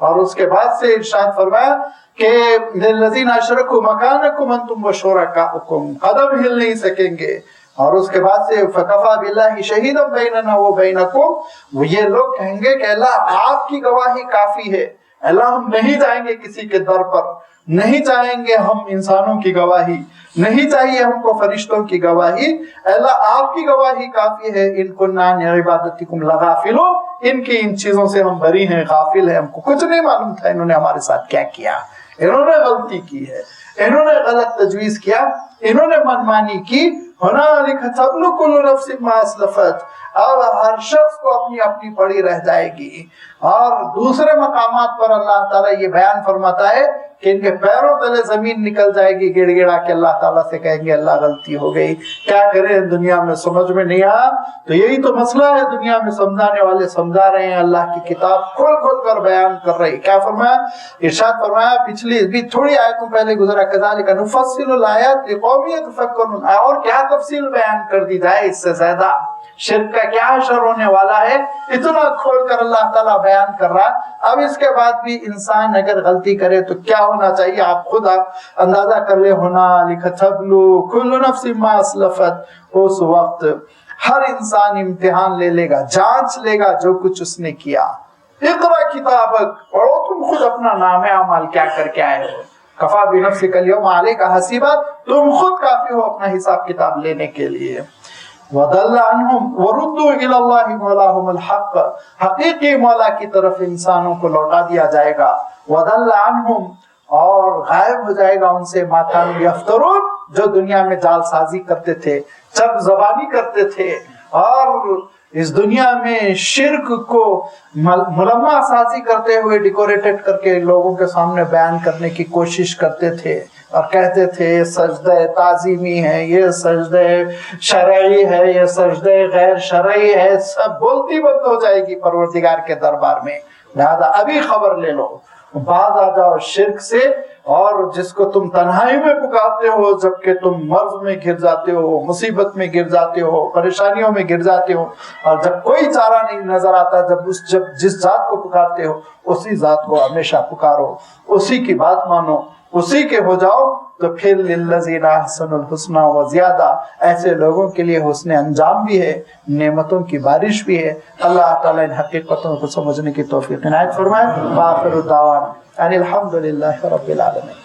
और उसके बाद से इरशाद फरमाया कि लिल्लज़ीना अशरकू मकानकुम अंतुम व शुरकाउकुम, कदम हिल नहीं सकेंगे। और उसके बाद से फकफा बिल्लाहि शहीदन बैनना व बैनकुम, वो ये लोग कहेंगे कि अल्लाह आपकी गवाही काफी है, अल्लाह हम नहीं जाएंगे किसी के दर पर, नहीं चाहेंगे हम इंसानों की गवाही, नहीं चाहिए हमको फरिश्तों की गवाही, अल्लाह आपकी गवाही काफी है। इन कुन्ना अन इबादतिकुम लगाफिलून, इनकी इन चीजों से हम बरी हैं, गाफिल हैं, हमको कुछ नहीं मालूम था इन्होंने हमारे साथ क्या किया, इन्होंने गलती की है, इन्होंने गलत तजवीज किया, इन्होंने मनमानी की। हुनालिक तब्लु कुल्लु नफ्सिन मा अस्लफत, अब हर शख्स को अपनी अपनी पड़ी रह जाएगी। और दूसरे मकामात पर अल्लाह ताला ये बयान फरमाता है कि इनके पैरों तले जमीन निकल जाएगी, गिड़गिड़ा के अल्लाह ताला से कहेंगे अल्लाह गलती हो गई, क्या करें, दुनिया में समझ में नहीं आया। तो यही तो मसला है, दुनिया में समझाने वाले समझा रहे हैं, अल्लाह की किताब खोल खोल कर बयान कर रही। क्या फरमाया, इरशाद फरमाया, पिछली भी थोड़ी आयतों पहले गुजरा, कज़ालिका नुफ़स्सिलुल आयात लिक़ौमिन यतफ़क्करून, और क्या तफसील बयान कर दी जाए इससे ज्यादा, शिर्क का क्या असर होने वाला है, इतना खोल कर अल्लाह ताला बयान कर रहा। अब इसके बाद भी इंसान अगर गलती करे तो क्या होना चाहिए, आप खुद आप अंदाजा कर ले। हुनालिक तब्लु कुल्लु नफ्सिन मा अस्लफत, उस वक्त हर इंसान इम्तिहान ले लेगा, जांच लेगा जो कुछ उसने किया। इक़रा किताबक, पढ़ो तुम खुद अपना नाम अमाल क्या करके आए हो, कफा बिनफ्सिका अल-यौमा अलैका हसीबा, तुम खुद काफी हो अपना हिसाब किताब लेने के लिए। वदल्ला अन्हुम वरुद्दू इलल्लाहि मौलाहुमुल हक़, हकीकी मौला की तरफ इंसानों को लौटा दिया जाएगा। वदल्ला अन्हुम, और गायब हो जाएगा उनसे, मा कानू यफ्तरून, जो दुनिया में जालसाजी करते थे, चर्ब ज़बानी करते थे, और इस दुनिया में शिर्क को मुलम्मा साजी करते हुए डेकोरेटेड करके लोगों के सामने बयान करने की कोशिश करते थे, और कहते थे ये सजदे ताजीमी है, ये सजदे शरई है, ये सजदे गैर शरई है। सब बोलती बंद हो जाएगी परवरदिगार के दरबार में। लिहाजा अभी खबर ले लो, बाज आ जाओ शिर्क से, और जिसको तुम तन्हाई में पुकारते हो, जबकि तुम मर्ज में गिर जाते हो, मुसीबत में गिर जाते हो, परेशानियों में गिर जाते हो, और जब कोई चारा नहीं नजर आता, जब जिस जात को पुकारते हो उसी जात को हमेशा पुकारो, उसी की बात मानो, उसी के हो जाओ, तो फिर लिल्लज़ीना अहसनुल हुस्ना व ज़ियादा, ऐसे लोगों के लिए हुस्न अंजाम भी है, नेमतों की बारिश भी है। अल्लाह ताला इन हकीकतों को समझने की तौफीक इनायत फरमाए। आखिर दावाना अनिल हम्दुलिल्लाहि रब्बिल आलमीन।